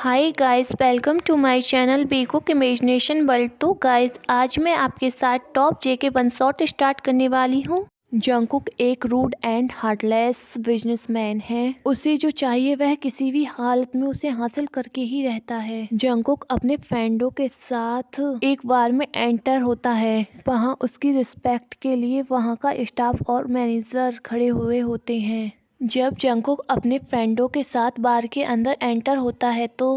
Hi guys, welcome to my channel Bcook imagination world. तो guys, आज मैं आपके साथ top JK one shot start करने वाली हूँ। जंगकुक एक रूड एंड हार्टलेस बिजनेसमैन है। उसे जो चाहिए वह किसी भी हालत में उसे हासिल करके ही रहता है। जंगकुक अपने फ्रेंडों के साथ एक बार में एंटर होता है। वहाँ उसकी रिस्पेक्ट के लिए वहाँ का स्टाफ और मैनेजर खड़े हुए होते हैं। जब जंगकुक अपने फ्रेंडों के साथ बार के अंदर एंटर होता है तो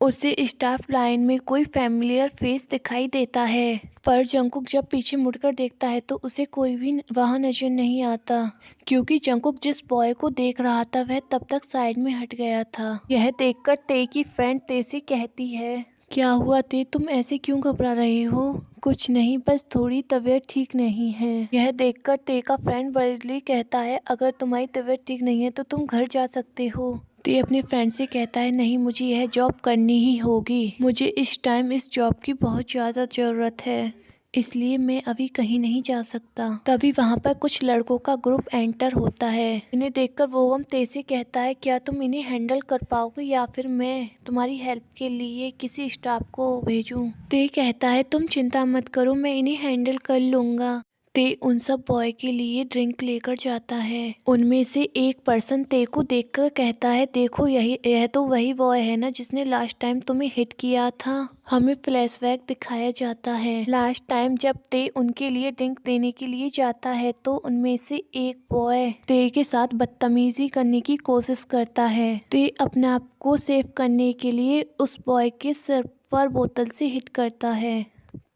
उसे स्टाफ लाइन में कोई फैमिलियर फेस दिखाई देता है, पर जंगकुक जब पीछे मुड़कर देखता है तो उसे कोई भी वहां नजर नहीं आता, क्योंकि जंगकुक जिस बॉय को देख रहा था वह तब तक साइड में हट गया था। यह देखकर ते की फ्रेंड ते से कहती है, क्या हुआ ते, तुम ऐसे क्यों घबरा रहे हो? कुछ नहीं, बस थोड़ी तबीयत ठीक नहीं है। यह देखकर ते का फ्रेंड बर्डली कहता है, अगर तुम्हारी तबीयत ठीक नहीं है तो तुम घर जा सकते हो। ते अपने फ्रेंड से कहता है, नहीं, मुझे यह जॉब करनी ही होगी। मुझे इस टाइम इस जॉब की बहुत ज़्यादा ज़रूरत है, इसलिए मैं अभी कहीं नहीं जा सकता। तभी वहाँ पर कुछ लड़कों का ग्रुप एंटर होता है। इन्हें देखकर वोगम ते से कहता है, क्या तुम इन्हें हैंडल कर पाओगे या फिर मैं तुम्हारी हेल्प के लिए किसी स्टाफ को भेजूं? ते कहता है, तुम चिंता मत करो, मैं इन्हें हैंडल कर लूंगा। ते उन सब बॉय के लिए ड्रिंक लेकर जाता है। उनमें से एक पर्सन ते को देखकर कहता है, देखो, यह तो वही बॉय है ना जिसने लास्ट टाइम तुम्हें हिट किया था। हमें फ्लैशबैक दिखाया जाता है। लास्ट टाइम जब ते उनके लिए ड्रिंक देने के लिए जाता है तो उनमें से एक बॉय ते के साथ बदतमीजी करने की कोशिश करता है। ते अपने आप को सेव करने के लिए उस बॉय के सर पर बोतल से हिट करता है।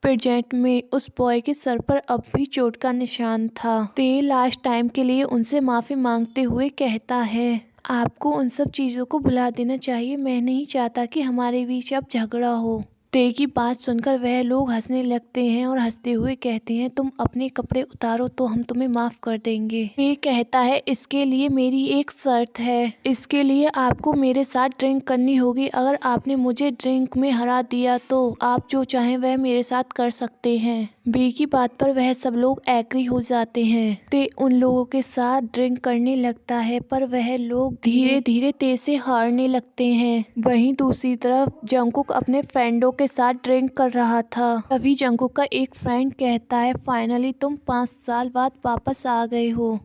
प्रेजेंट में उस बॉय के सर पर अब भी चोट का निशान था। ते लास्ट टाइम के लिए उनसे माफी मांगते हुए कहता है, आपको उन सब चीजों को भुला देना चाहिए। मैं नहीं चाहता कि हमारे बीच अब झगड़ा हो। ते की बात सुनकर वह लोग हंसने लगते हैं और हंसते हुए कहते हैं, तुम अपने कपड़े उतारो तो हम तुम्हें माफ कर देंगे। ते कहता है, इसके लिए मेरी एक शर्त है। इसके लिए आपको मेरे साथ ड्रिंक करनी होगी। अगर आपने मुझे ड्रिंक में हरा दिया तो आप जो चाहें वह मेरे साथ कर सकते हैं। बी की बात पर वह सब लोग एग्री हो जाते हैं। ते उन लोगों के साथ ड्रिंक करने लगता है, पर वह लोग धीरे धीरे ते से हारने लगते हैं। वहीं दूसरी तरफ जंगकुक अपने फ्रेंडों के साथ ड्रिंक कर रहा था। तभी जंगकुक का एक फ्रेंड कहता है, फाइनली तुम 5 साल बाद वापस आ गए हो।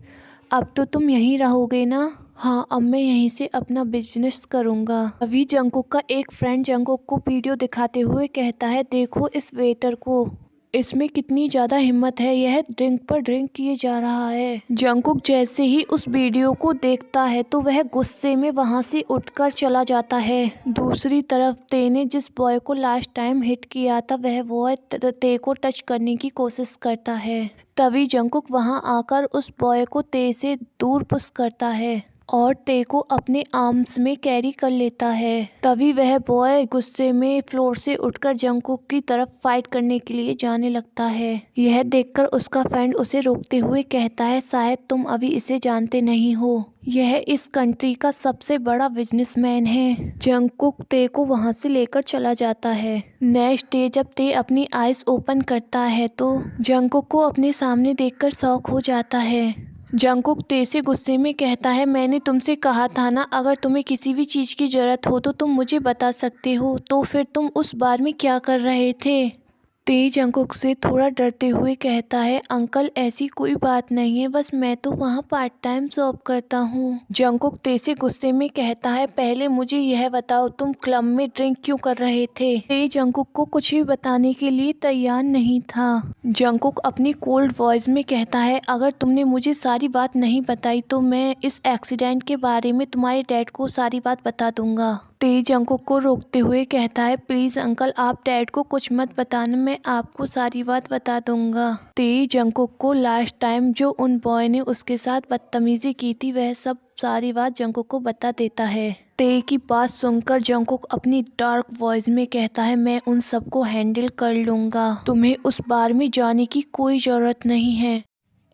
अब तो तुम यहीं रहोगे ना? हाँ, अब मैं यहीं से अपना बिजनेस करूँगा। अभी जंगकुक का एक फ्रेंड जंगकुक को वीडियो दिखाते हुए कहता है, देखो इस वेटर को, इसमें कितनी ज़्यादा हिम्मत है, यह ड्रिंक पर ड्रिंक किए जा रहा है। जंगकुक जैसे ही उस वीडियो को देखता है तो वह गुस्से में वहां से उठकर चला जाता है। दूसरी तरफ ते ने जिस बॉय को लास्ट टाइम हिट किया था वह बॉय ते को टच करने की कोशिश करता है। तभी जंगकुक वहां आकर उस बॉय को ते से दूर पुश करता है और ते को अपने आर्म्स में कैरी कर लेता है। तभी वह बॉय गुस्से में फ्लोर से उठकर जंगकुक की तरफ फाइट करने के लिए जाने लगता है। यह देखकर उसका फ्रेंड उसे रोकते हुए कहता है, शायद तुम अभी इसे जानते नहीं हो, यह इस कंट्री का सबसे बड़ा बिजनेसमैन है। जंगकुक ते को वहां से लेकर चला जाता है। नेक्स्ट डे जब ते अपनी आईज ओपन करता है तो जंगकुक को अपने सामने देखकर शॉक हो जाता है। जंगकुक ते से गुस्से में कहता है, मैंने तुमसे कहा था ना, अगर तुम्हें किसी भी चीज़ की ज़रूरत हो तो तुम मुझे बता सकते हो, तो फिर तुम उस बार में क्या कर रहे थे? ते जंगकुक से थोड़ा डरते हुए कहता है, अंकल ऐसी कोई बात नहीं है, बस मैं तो वहाँ पार्ट टाइम जॉब करता हूँ। जंगकुक ते से गुस्से में कहता है, पहले मुझे यह बताओ तुम क्लब में ड्रिंक क्यों कर रहे थे? ते जंगकुक को कुछ भी बताने के लिए तैयार नहीं था। जंगकुक अपनी कोल्ड वॉइस में कहता है, अगर तुमने मुझे सारी बात नहीं बताई तो मैं इस एक्सीडेंट के बारे में तुम्हारे डैड को सारी बात बता दूंगा। ते जंगकुक को रोकते हुए कहता है, प्लीज अंकल आप डैड को कुछ मत बताना, मैं आपको सारी बात बता दूंगा। ते जंगकुक को लास्ट टाइम जो उन बॉय ने उसके साथ बदतमीजी की थी वह सब सारी बात जंगकुक को बता देता है। ते की बात सुनकर जंगकुक अपनी डार्क वॉइस में कहता है, मैं उन सबको हैंडल कर लूंगा, तुम्हें उस बार में जाने की कोई जरूरत नहीं है।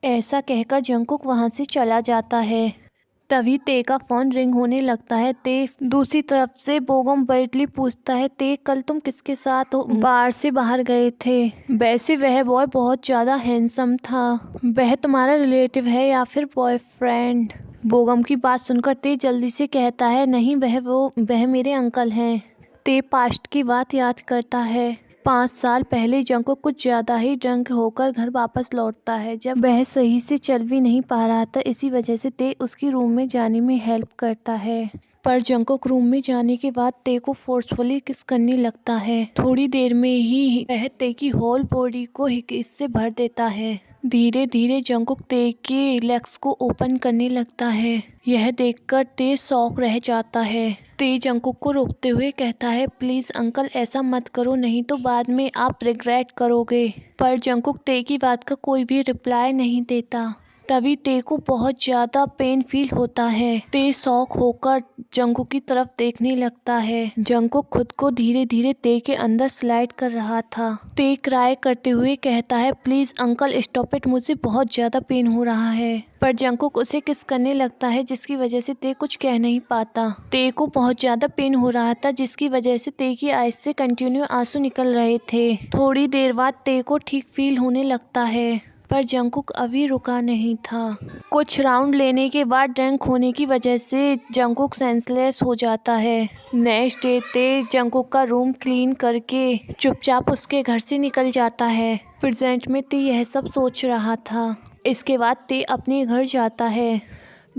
ऐसा कहकर जंगकुक वहां से चला जाता है। तभी ते का फोन रिंग होने लगता है। ते दूसरी तरफ से बोगम ब्राइटली पूछता है, ते कल तुम किसके साथ बार से बाहर गए थे? वैसे वह बॉय बहुत ज्यादा हैंडसम था, वह तुम्हारा रिलेटिव है या फिर बॉयफ्रेंड? बोगम की बात सुनकर ते जल्दी से कहता है, नहीं, वह मेरे अंकल हैं। ते पास्ट की बात याद करता है। 5 साल पहले जंगकुक कुछ ज़्यादा ही ड्रंक होकर घर वापस लौटता है। जब वह सही से चल भी नहीं पा रहा था, इसी वजह से ते उसकी रूम में जाने में हेल्प करता है। पर जंगकुक रूम में जाने के बाद ते को फोर्सफुली किस करने लगता है। थोड़ी देर में ही वह ते की होल बॉडी को किस से भर देता है। धीरे धीरे जंगकुक ते के लेग्स को ओपन करने लगता है। यह देखकर ते शॉक रह जाता है। ते जंगकुक को रोकते हुए कहता है, प्लीज अंकल ऐसा मत करो, नहीं तो बाद में आप रिग्रेट करोगे। पर जंगकुक ते की बात का कोई भी रिप्लाई नहीं देता। तभी ते को बहुत ज़्यादा पेन फील होता है। ते शॉक होकर जंगकुक की तरफ देखने लगता है। जंगकुक खुद को धीरे धीरे ते के अंदर स्लाइड कर रहा था। ते क्राई करते हुए कहता है, प्लीज अंकल स्टॉप इट, मुझे बहुत ज़्यादा पेन हो रहा है। पर जंगकुक उसे किस करने लगता है, जिसकी वजह से ते कुछ कह नहीं पाता। ते को बहुत ज़्यादा पेन हो रहा था, जिसकी वजह से ते की आईज से कंटिन्यू आंसू निकल रहे थे। थोड़ी देर बाद ते को ठीक फील होने लगता है, पर जंगकुक अभी रुका नहीं था। कुछ राउंड लेने के बाद ड्रंक होने की वजह से जंगकुक सेंसलेस हो जाता है। नेक्स्ट डे ते जंगकुक का रूम क्लीन करके चुपचाप उसके घर से निकल जाता है। प्रेजेंट में ते यह सब सोच रहा था। इसके बाद ते अपने घर जाता है,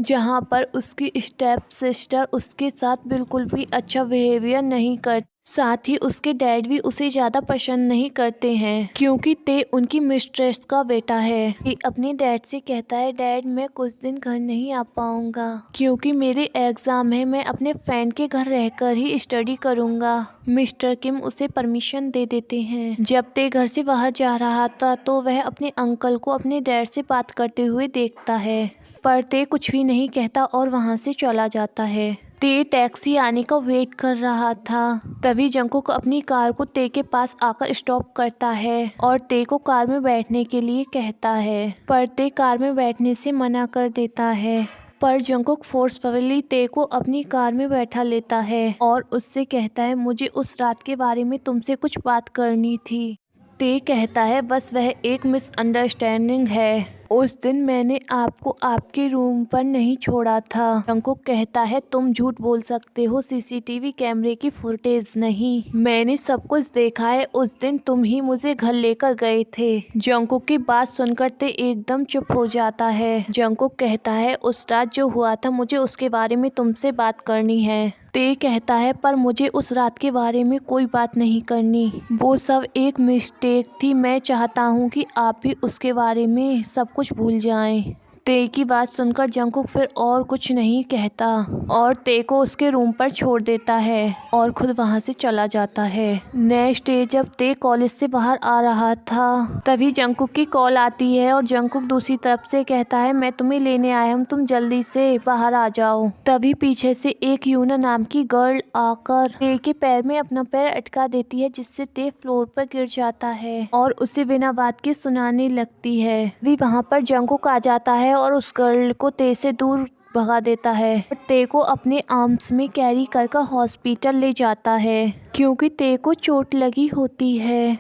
जहाँ पर उसकी स्टेप सिस्टर उसके साथ बिल्कुल भी अच्छा बिहेवियर नहीं करती। साथ ही उसके डैड भी उसे ज़्यादा पसंद नहीं करते हैं, क्योंकि ते उनकी मिस्ट्रेस का बेटा है। ये अपने डैड से कहता है, डैड मैं कुछ दिन घर नहीं आ पाऊंगा क्योंकि मेरे एग्ज़ाम है, मैं अपने फ्रेंड के घर रहकर ही स्टडी करूंगा। मिस्टर किम उसे परमिशन दे देते हैं। जब ते घर से बाहर जा रहा था तो वह अपने अंकल को अपने डैड से बात करते हुए देखता है, पर ते कुछ भी नहीं कहता और वहाँ से चला जाता है। ते टैक्सी आने का वेट कर रहा था। तभी जंगकुक अपनी कार को ते के पास आकर स्टॉप करता है और ते को कार में बैठने के लिए कहता है, पर ते कार में बैठने से मना कर देता है। पर जंगकुक फोर्सफुली ते को अपनी कार में बैठा लेता है और उससे कहता है, मुझे उस रात के बारे में तुमसे कुछ बात करनी थी। ते कहता है, बस वह एक मिसअंडरस्टैंडिंग है। उस दिन मैंने आपको आपके रूम पर नहीं छोड़ा था। जंगकुक कहता है, तुम झूठ बोल सकते हो, सीसीटीवी कैमरे की फुटेज नहीं, मैंने सब कुछ देखा है। उस दिन तुम ही मुझे घर लेकर गए थे। जंगकुक की बात सुनकर ते एकदम चुप हो जाता है। जंगकुक कहता है, उस रात जो हुआ था, मुझे उसके बारे में तुमसे बात करनी है। ते कहता है, पर मुझे उस रात के बारे में कोई बात नहीं करनी, वो सब एक मिस्टेक थी। मैं चाहता हूँ कि आप भी उसके बारे में सब कुछ भूल जाएं। ते की बात सुनकर जंगकुक फिर और कुछ नहीं कहता और ते को उसके रूम पर छोड़ देता है और खुद वहां से चला जाता है। नेक्स्ट डे जब ते कॉलेज से बाहर आ रहा था, तभी जंगकुक की कॉल आती है और जंगकुक दूसरी तरफ से कहता है, मैं तुम्हें लेने आया हूँ, तुम जल्दी से बाहर आ जाओ। तभी पीछे से एक यूना नाम की गर्ल आकर ते के पैर में अपना पैर अटका देती है, जिससे ते फ्लोर पर गिर जाता है और उसे बिना बात के सुनाने लगती है। भी वहाँ पर जंगकुक आ जाता है और उस गर्ल को ते से दूर भगा देता है। ते को अपने आर्म्स में कैरी कर हॉस्पिटल ले जाता है, क्योंकि ते को चोट लगी होती है।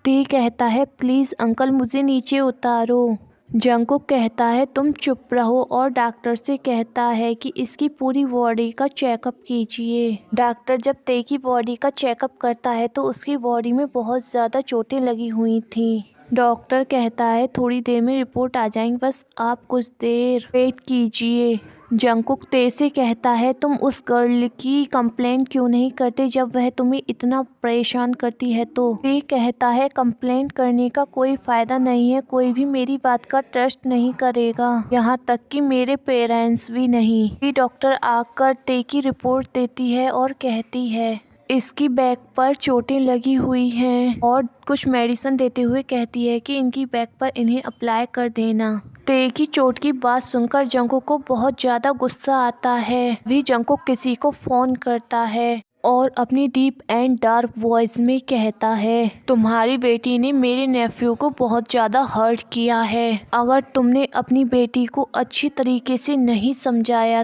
ते कहता है, प्लीज़ अंकल मुझे नीचे उतारो। जंगकुक कहता है, तुम चुप रहो, और डॉक्टर से कहता है कि इसकी पूरी बॉडी का चेकअप कीजिए। डॉक्टर जब ते की बॉडी का चेकअप करता है तो उसकी बॉडी में बहुत ज़्यादा चोटें लगी हुई थी। डॉक्टर कहता है, थोड़ी देर में रिपोर्ट आ जाएंगी, बस आप कुछ देर वेट कीजिए। जंगकुक ते से कहता है, तुम उस गर्ल की कंप्लेंट क्यों नहीं करते जब वह तुम्हें इतना परेशान करती है तो। ते कहता है, कंप्लेंट करने का कोई फ़ायदा नहीं है, कोई भी मेरी बात का ट्रस्ट नहीं करेगा, यहाँ तक कि मेरे पेरेंट्स भी नहीं। फिर डॉक्टर आकर ते की रिपोर्ट देती है और कहती है, इसकी बैक पर चोटें लगी हुई हैं, और कुछ मेडिसिन देते हुए कहती है कि इनकी बैक पर इन्हें अप्लाई कर देना। ते की चोट की बात सुनकर जंगकुक को बहुत ज़्यादा गुस्सा आता है। भी जंगकुक किसी को फ़ोन करता है और अपनी डीप एंड डार्क वॉइस में कहता है, तुम्हारी बेटी ने मेरे नेफ्यू को बहुत ज़्यादा हर्ट किया है। अगर तुमने अपनी बेटी को अच्छी तरीके से नहीं समझाया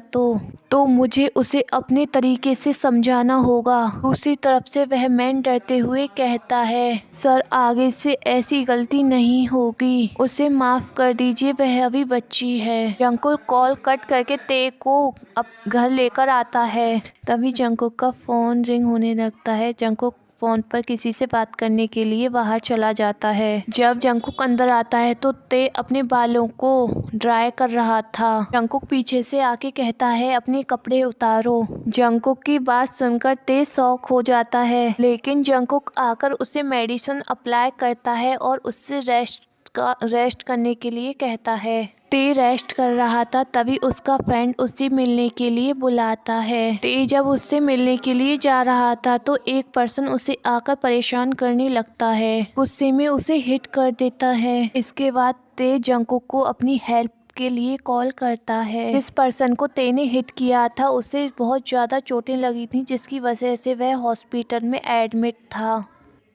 तो मुझे उसे अपने तरीके से समझाना होगा। दूसरी तरफ से वह मैन डरते हुए कहता है, सर आगे से ऐसी गलती नहीं होगी, उसे माफ़ कर दीजिए, वह अभी बच्ची है। जंगकुक कॉल कट करके ते को अब घर लेकर आता है। तभी जंगकुक का फ़ोन फ़ोन रिंग होने लगता है। जंगकुक फ़ोन पर किसी से बात करने के लिए बाहर चला जाता है। जब जंगकुक अंदर आता है तो ते अपने बालों को ड्राई कर रहा था। जंगकुक पीछे से आके कहता है अपने कपड़े उतारो। जंगकुक की बात सुनकर ते शॉक हो जाता है, लेकिन जंगकुक आकर उसे मेडिसिन अप्लाई करता है और उससे रेस्ट करने के लिए कहता है। ते रेस्ट कर रहा था तभी उसका फ्रेंड उसे मिलने के लिए बुलाता है। ते जब उससे मिलने के लिए जा रहा था तो एक पर्सन उसे आकर परेशान करने लगता है। गुस्से में उसे हिट कर देता है। इसके बाद ते जंगकुक को अपनी हेल्प के लिए कॉल करता है। जिस पर्सन को ते ने हिट किया था उसे बहुत ज़्यादा चोटें लगी थी, जिसकी वजह से वह हॉस्पिटल में एडमिट था।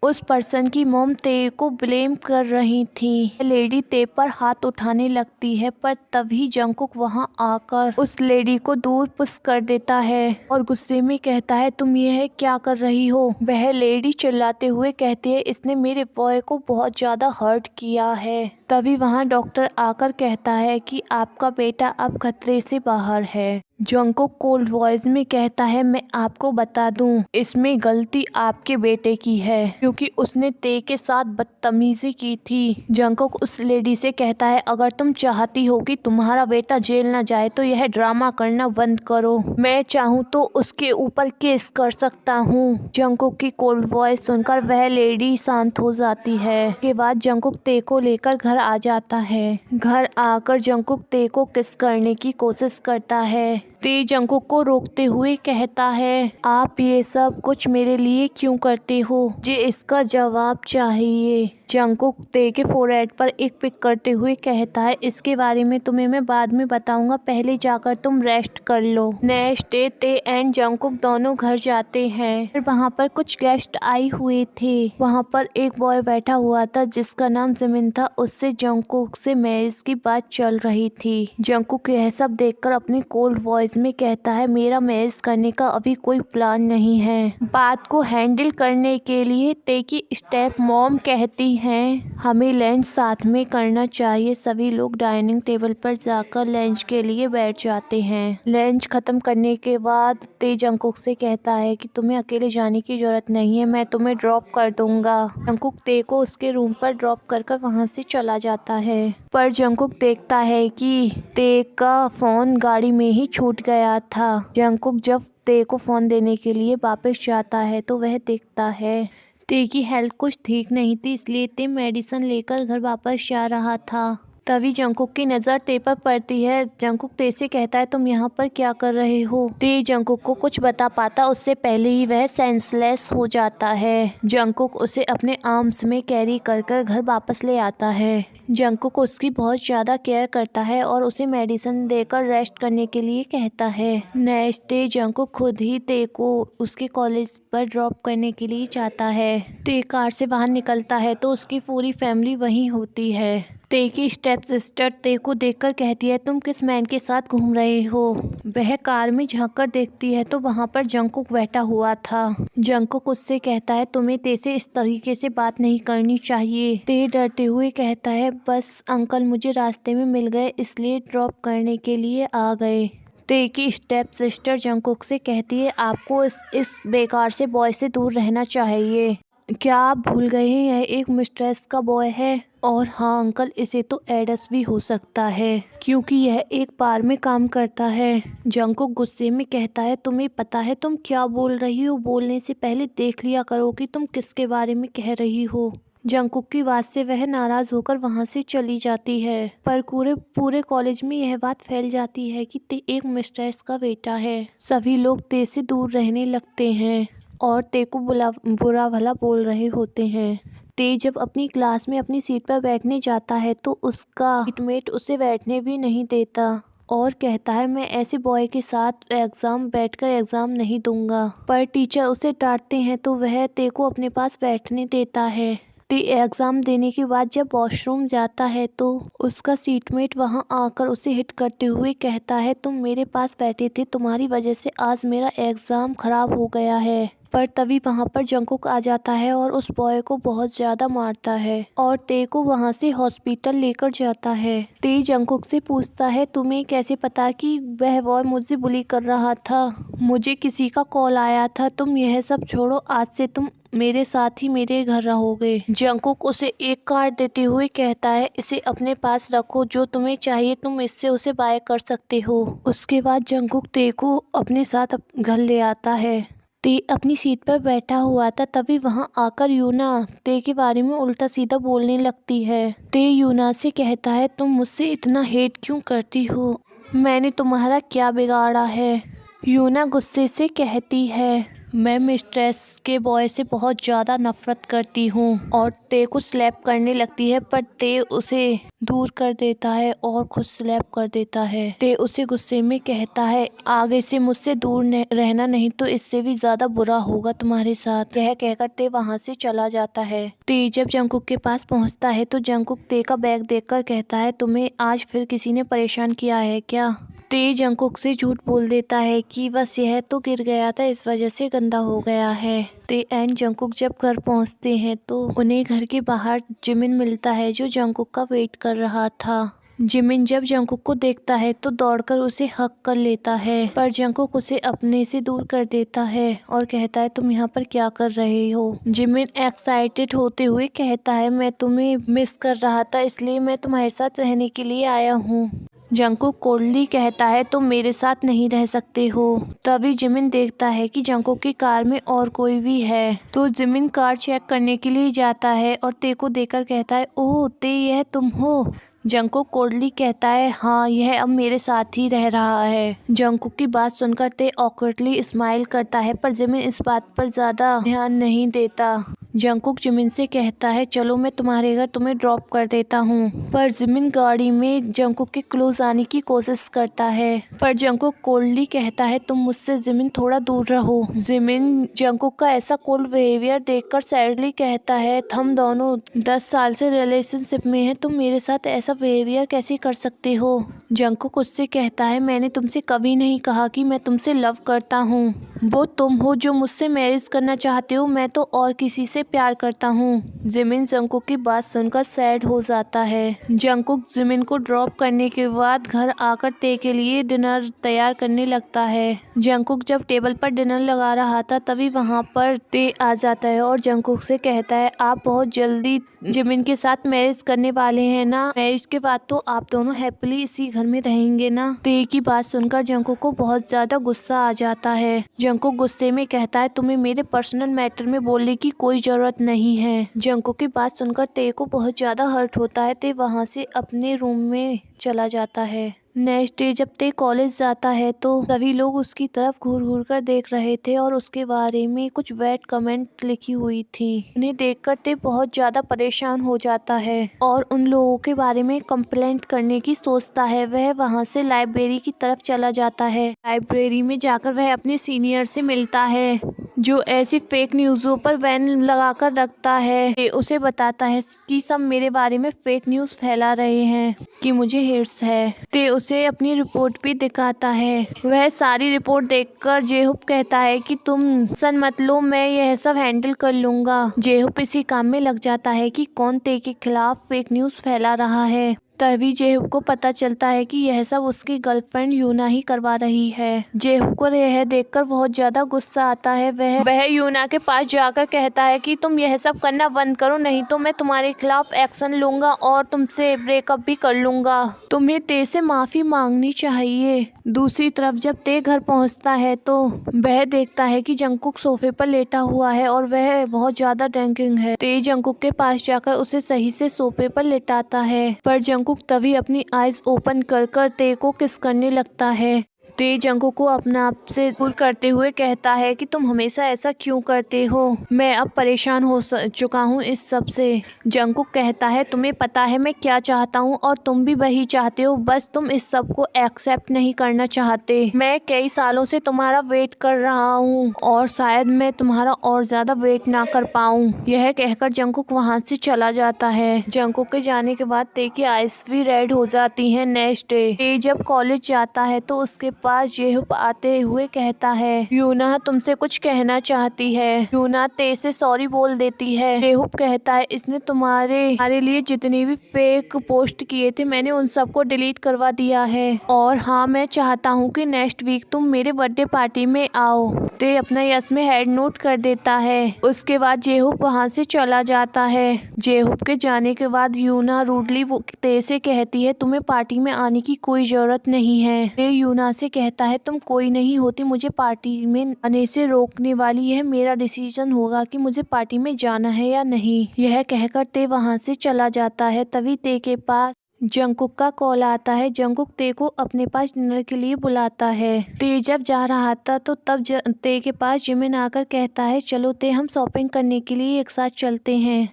उस पर्सन की मॉम ते को ब्लेम कर रही थी। लेडी ते पर हाथ उठाने लगती है, पर तभी जंगकुक वहां आकर उस लेडी को दूर पुश कर देता है और गुस्से में कहता है तुम यह क्या कर रही हो। वह लेडी चिल्लाते हुए कहती है इसने मेरे बॉय को बहुत ज़्यादा हर्ट किया है। तभी वहां डॉक्टर आकर कहता है कि आपका बेटा अब खतरे से बाहर है। जंगकुक कोल्ड वॉइस में कहता है मैं आपको बता दूं, इसमें गलती आपके बेटे की है क्योंकि उसने ते के साथ बदतमीजी की थी। जंगकुक उस लेडी से कहता है अगर तुम चाहती हो कि तुम्हारा बेटा जेल न जाए तो यह ड्रामा करना बंद करो। मैं चाहूँ तो उसके ऊपर केस कर सकता हूँ। जंगकुक की कोल्ड वॉइस सुनकर वह लेडी शांत हो जाती है। के बाद जंगकुक ते को लेकर घर आ जाता है। घर आकर जंगकुक ते को किस करने की कोशिश करता है। ते जंगकुक को रोकते हुए कहता है आप ये सब कुछ मेरे लिए क्यों करते हो, मुझे इसका जवाब चाहिए। जंगकुक ते के फोरहेड पर एक पिक करते हुए कहता है इसके बारे में तुम्हें मैं बाद में बताऊंगा, पहले जाकर तुम रेस्ट कर लो। नेक्स्ट डे ते एंड जंगकुक दोनों घर जाते हैं। फिर वहाँ पर कुछ गेस्ट आए हुए थे। वहाँ पर एक बॉय बैठा हुआ था जिसका नाम जिमिन था। उससे जंगकुक से मैरिज की बात चल रही थी। जंगकुक यह सब देखकर अपनी कोल्ड वॉइस में कहता है मेरा मैरिज करने का अभी कोई प्लान नहीं है। बात को हैंडल करने के लिए ते की स्टेप मॉम कहती हैं हमें लंच साथ में करना चाहिए। सभी लोग डाइनिंग टेबल पर जाकर लंच के लिए बैठ जाते हैं। लंच खत्म करने के बाद ते जंगकुक से कहता है कि तुम्हें अकेले जाने की जरूरत नहीं है, मैं तुम्हें ड्रॉप कर दूंगा। जंगकुक ते को उसके रूम पर ड्रॉप कर वहां से चला जाता है। पर जंगकुक देखता है कि ते का फोन गाड़ी में ही छूट गया था। जंगकुक जब ते को फोन देने के लिए वापस जाता है तो वह देखता है ते की हेल्थ कुछ ठीक नहीं थी, इसलिए ते मेडिसिन लेकर घर वापस जा रहा था। तभी जंगकुक की नज़र ते पर पड़ती है। जंगकुक ते से कहता है तुम यहाँ पर क्या कर रहे हो। ते जंगकुक को कुछ बता पाता उससे पहले ही वह सेंसलेस हो जाता है। जंगकुक उसे अपने आर्म्स में कैरी कर घर वापस ले आता है। जंगकुक उसकी बहुत ज़्यादा केयर करता है और उसे मेडिसिन देकर रेस्ट करने के लिए कहता है। नेक्स्ट डे जंगकुक खुद ही ते को उसके कॉलेज पर ड्रॉप करने के लिए जाता है। ते कार से बाहर निकलता है तो उसकी पूरी फैमिली वहीं होती है। ते की स्टेप सिस्टर ते को देखकर कहती है तुम किस मैन के साथ घूम रहे हो। वह कार में झांककर देखती है तो वहां पर जंगकुक बैठा हुआ था। जंगकुक उससे कहता है तुम्हें ते से इस तरीके से बात नहीं करनी चाहिए। ते डरते हुए कहता है बस अंकल मुझे रास्ते में मिल गए इसलिए ड्रॉप करने के लिए आ गए। ते की स्टेप सिस्टर जंगकुक से कहती है आपको इस बेकार से बॉय से दूर रहना चाहिए। क्या आप भूल गए हैं यह एक मिस्ट्रेस का बॉय है। और हाँ अंकल इसे तो एडस भी हो सकता है क्योंकि यह एक बार में काम करता है। जंगकुक गुस्से में कहता है तुम्हें पता है तुम क्या बोल रही हो, बोलने से पहले देख लिया करो कि तुम किसके बारे में कह रही हो। जंगकुक की बात से वह नाराज होकर वहां से चली जाती है। पर पूरे कॉलेज में यह बात फैल जाती है कि ते एक मिस्ट्रेस का बेटा है। सभी लोग ते से दूर रहने लगते हैं और ते को बुरा भला बोल रहे होते हैं। ते जब अपनी क्लास में अपनी सीट पर बैठने जाता है तो उसका सीटमेट उसे बैठने भी नहीं देता और कहता है मैं ऐसे बॉय के साथ बैठकर एग्जाम नहीं दूंगा। पर टीचर उसे डांटते हैं तो वह ते को अपने पास बैठने देता है। ते एग्जाम देने के बाद जब वॉशरूम जाता है तो उसका सीटमेट वहां आकर उसे हिट करते हुए कहता है तुम मेरे पास बैठे थे, तुम्हारी वजह से आज मेरा एग्जाम खराब हो गया है। पर तभी वहाँ पर जंगकुक आ जाता है और उस बॉय को बहुत ज़्यादा मारता है और ते को वहाँ से हॉस्पिटल लेकर जाता है। ते जंगकुक से पूछता है तुम्हें कैसे पता कि वह बॉय मुझसे बुली कर रहा था? मुझे किसी का कॉल आया था। तुम यह सब छोड़ो, आज से तुम मेरे साथ ही मेरे घर रहोगे। जंगकुक उसे एक कार्ड देते हुए कहता है इसे अपने पास रखो, जो तुम्हें चाहिए तुम इससे उसे बाय कर सकते हो। उसके बाद जंगकुक ते को अपने साथ घर ले आता है। ते अपनी सीट पर बैठा हुआ था, तभी वहां आकर यूना ते के बारे में उल्टा सीधा बोलने लगती है। ते यूना से कहता है तुम मुझसे इतना हेट क्यों करती हो? मैंने तुम्हारा क्या बिगाड़ा है? यूना गुस्से से कहती है मैं मिस्ट्रेस के बॉय से बहुत ज़्यादा नफरत करती हूँ और ते को स्लैप करने लगती है, पर ते उसे दूर कर देता है और खुद स्लैप कर देता है। ते उसे गुस्से में कहता है आगे से मुझसे दूर रहना, नहीं तो इससे भी ज़्यादा बुरा होगा तुम्हारे साथ। यह कहकर ते वहाँ से चला जाता है। ते जब जंगकुक के पास पहुँचता है तो जंगकुक ते का बैग देखकर कहता है तुम्हें आज फिर किसी ने परेशान किया है क्या? ते जंगकुक से झूठ बोल देता है कि बस यह तो गिर गया था, इस वजह से गंदा हो गया है। ते एंड जंगकुक जब घर पहुंचते हैं तो उन्हें घर के बाहर जिमिन मिलता है जो जंगकुक का वेट कर रहा था। जिमिन जब जंगकुक को देखता है तो दौड़कर उसे हक कर लेता है, पर जंगकुक उसे अपने से दूर कर देता है और कहता है तुम यहाँ पर क्या कर रहे हो? जिमिन एक्साइटेड होते हुए कहता है मैं तुम्हें मिस कर रहा था, इसलिए मैं तुम्हारे साथ रहने के लिए आया हूँ। जंगकुक कोल्डली कहता है तुम मेरे साथ नहीं रह सकते हो। तभी जिमिन देखता है कि जंगकुक की कार में और कोई भी है, तो जिमिन कार चेक करने के लिए जाता है और ते को देखकर कहता है ओह ते यह तुम हो? जंगकुक कोल्डली कहता है हाँ, यह अब मेरे साथ ही रह रहा है। जंगकुक की बात सुनकर ते ऑकवर्डली स्माइल करता है, पर जिमिन इस बात पर ज़्यादा ध्यान नहीं देता। जंगकुक जिमिन से कहता है चलो मैं तुम्हारे घर तुम्हें ड्रॉप कर देता हूँ, पर जिमिन गाड़ी में जंगकुक के क्लोज आने की कोशिश करता है, पर जंगकुक कोल्डली कहता है तुम मुझसे जिमिन थोड़ा दूर रहो। जिमिन जंगकुक का ऐसा कोल्ड बिहेवियर देखकर सैडली कहता है हम दोनों 10 साल से रिलेशनशिप में हैं, तुम मेरे साथ ऐसा बिहेवियर कैसे कर सकते हो? जंगकुक उससे कहता है मैंने तुमसे कभी नहीं कहा कि मैं तुमसे लव करता हूँ, वो तुम हो जो मुझसे मैरिज करना चाहते हो, मैं तो और किसी से प्यार करता हूँ। जिमिन जंगकुक की बात सुनकर सैड हो जाता है। जंगकुक जिमिन को ड्रॉप करने के बाद घर आकर ते के लिए डिनर तैयार करने लगता है। जंगकुक जब टेबल पर डिनर लगा रहा था तभी वहाँ पर ते आ जाता है और जंगकुक से कहता है आप बहुत जल्दी जिमिन के साथ मैरिज करने वाले हैं ना? मैरिज के बाद तो आप दोनों हैप्पीली इसी घर में रहेंगे ना? ते की बात सुनकर जंगकुक को बहुत ज्यादा गुस्सा आ जाता है। जंगकुक गुस्से में कहता है तुम्हें मेरे पर्सनल मैटर में बोलने की कोई जरूरत नहीं है। जंगकुक की बात सुनकर ते को बहुत ज्यादा हर्ट होता है। ते वहाँ से अपने रूम में चला जाता है। नेक्स्ट डे जब ते कॉलेज जाता है तो सभी लोग उसकी तरफ घूर घूर कर देख रहे थे और उसके बारे में कुछ बैड कमेंट लिखी हुई थी। उन्हें देखकर ते बहुत ज्यादा परेशान हो जाता है और उन लोगों के बारे में कंप्लेंट करने की सोचता है। वह वहां से लाइब्रेरी की तरफ चला जाता है। लाइब्रेरी में जाकर वह अपने सीनियर से मिलता है जो ऐसी फेक न्यूज़ों पर बैन लगाकर रखता है। ते उसे बताता है कि सब मेरे बारे में फेक न्यूज़ फैला रहे हैं कि मुझे हिट्स है। ते उसे अपनी रिपोर्ट भी दिखाता है। वह सारी रिपोर्ट देखकर जेहुप कहता है कि तुम टेंशन मत लो, मैं यह सब हैंडल कर लूंगा। जेहुप इसी काम में लग जाता है कि कौन ते के खिलाफ फेक न्यूज़ फैला रहा है। तभी जेहुप को पता चलता है कि यह सब उसकी गर्लफ्रेंड यूना ही करवा रही है। जेहुप को यह देखकर बहुत ज्यादा गुस्सा आता है। वह यूना के पास जाकर कहता है कि तुम यह सब करना बंद करो, नहीं तो मैं तुम्हारे खिलाफ एक्शन लूंगा और तुमसे ब्रेकअप भी कर लूंगा। तुम्हें ते से माफी मांगनी चाहिए। दूसरी तरफ जब ते घर पहुंचता है तो वह देखता है कि जंगकुक सोफे पर लेटा हुआ है और वह बहुत ज्यादा ड्रिंकिंग है। ते जंगकुक के पास जाकर उसे सही से सोफे पर लेटाता है, पर जंगकुक तभी अपनी आईज ओपन कर ते को किस करने लगता है। ते जंगकुक को अपने आप से दूर करते हुए कहता है कि तुम हमेशा ऐसा क्यों करते हो, मैं अब परेशान हो चुका हूँ इस सब से। जंगकुक कहता है तुम्हें पता है मैं क्या चाहता हूँ और तुम भी वही चाहते हो, बस तुम इस सब को एक्सेप्ट नहीं करना चाहते। मैं कई सालों से तुम्हारा वेट कर रहा हूँ और शायद मैं तुम्हारा और ज्यादा वेट ना कर पाऊँ। यह कहकर जंगकुक वहाँ से चला जाता है। जंगकुक के जाने के बाद ते की आइज भी रेड हो जाती है। नेक्स्ट डे ते जब कॉलेज जाता है तो उसके पास जेहूप आते हुए कहता है, यूना तुमसे कुछ कहना चाहती है। यूना ते से सॉरी बोल देती है। जेहूप कहता है, इसने तुम्हारे लिए जितनी भी फेक पोस्ट किए थे मैंने उन सबको डिलीट करवा दिया है, और हाँ मैं चाहता हूँ कि नेक्स्ट वीक तुम मेरे बर्थडे पार्टी में आओ। ते अपना यस में हेड नोट कर देता है। उसके बाद जेहूप वहाँ से चला जाता है। जेहूप के जाने के बाद यूना रूडली ते से कहती है, तुम्हें पार्टी में आने की कोई जरूरत नहीं है। ते यूना से कहता है, तुम कोई नहीं होती मुझे पार्टी में आने से रोकने वाली, यह मेरा डिसीजन होगा कि मुझे पार्टी में जाना है या नहीं। यह कहकर ते वहाँ से चला जाता है। तभी ते के पास जंगकुक का कॉल आता है। जंगकुक ते को अपने पास डिनर के लिए बुलाता है। ते जब जा रहा था तो तब ते के पास जिमिन आकर कहता है, चलो ते हम शॉपिंग करने के लिए एक साथ चलते हैं।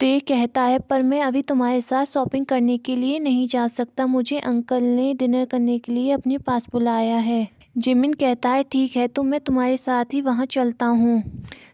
ते कहता है, पर मैं अभी तुम्हारे साथ शॉपिंग करने के लिए नहीं जा सकता, मुझे अंकल ने डिनर करने के लिए अपने पास बुलाया है। जिमिन कहता है, ठीक है तो मैं तुम्हारे साथ ही वहाँ चलता हूँ।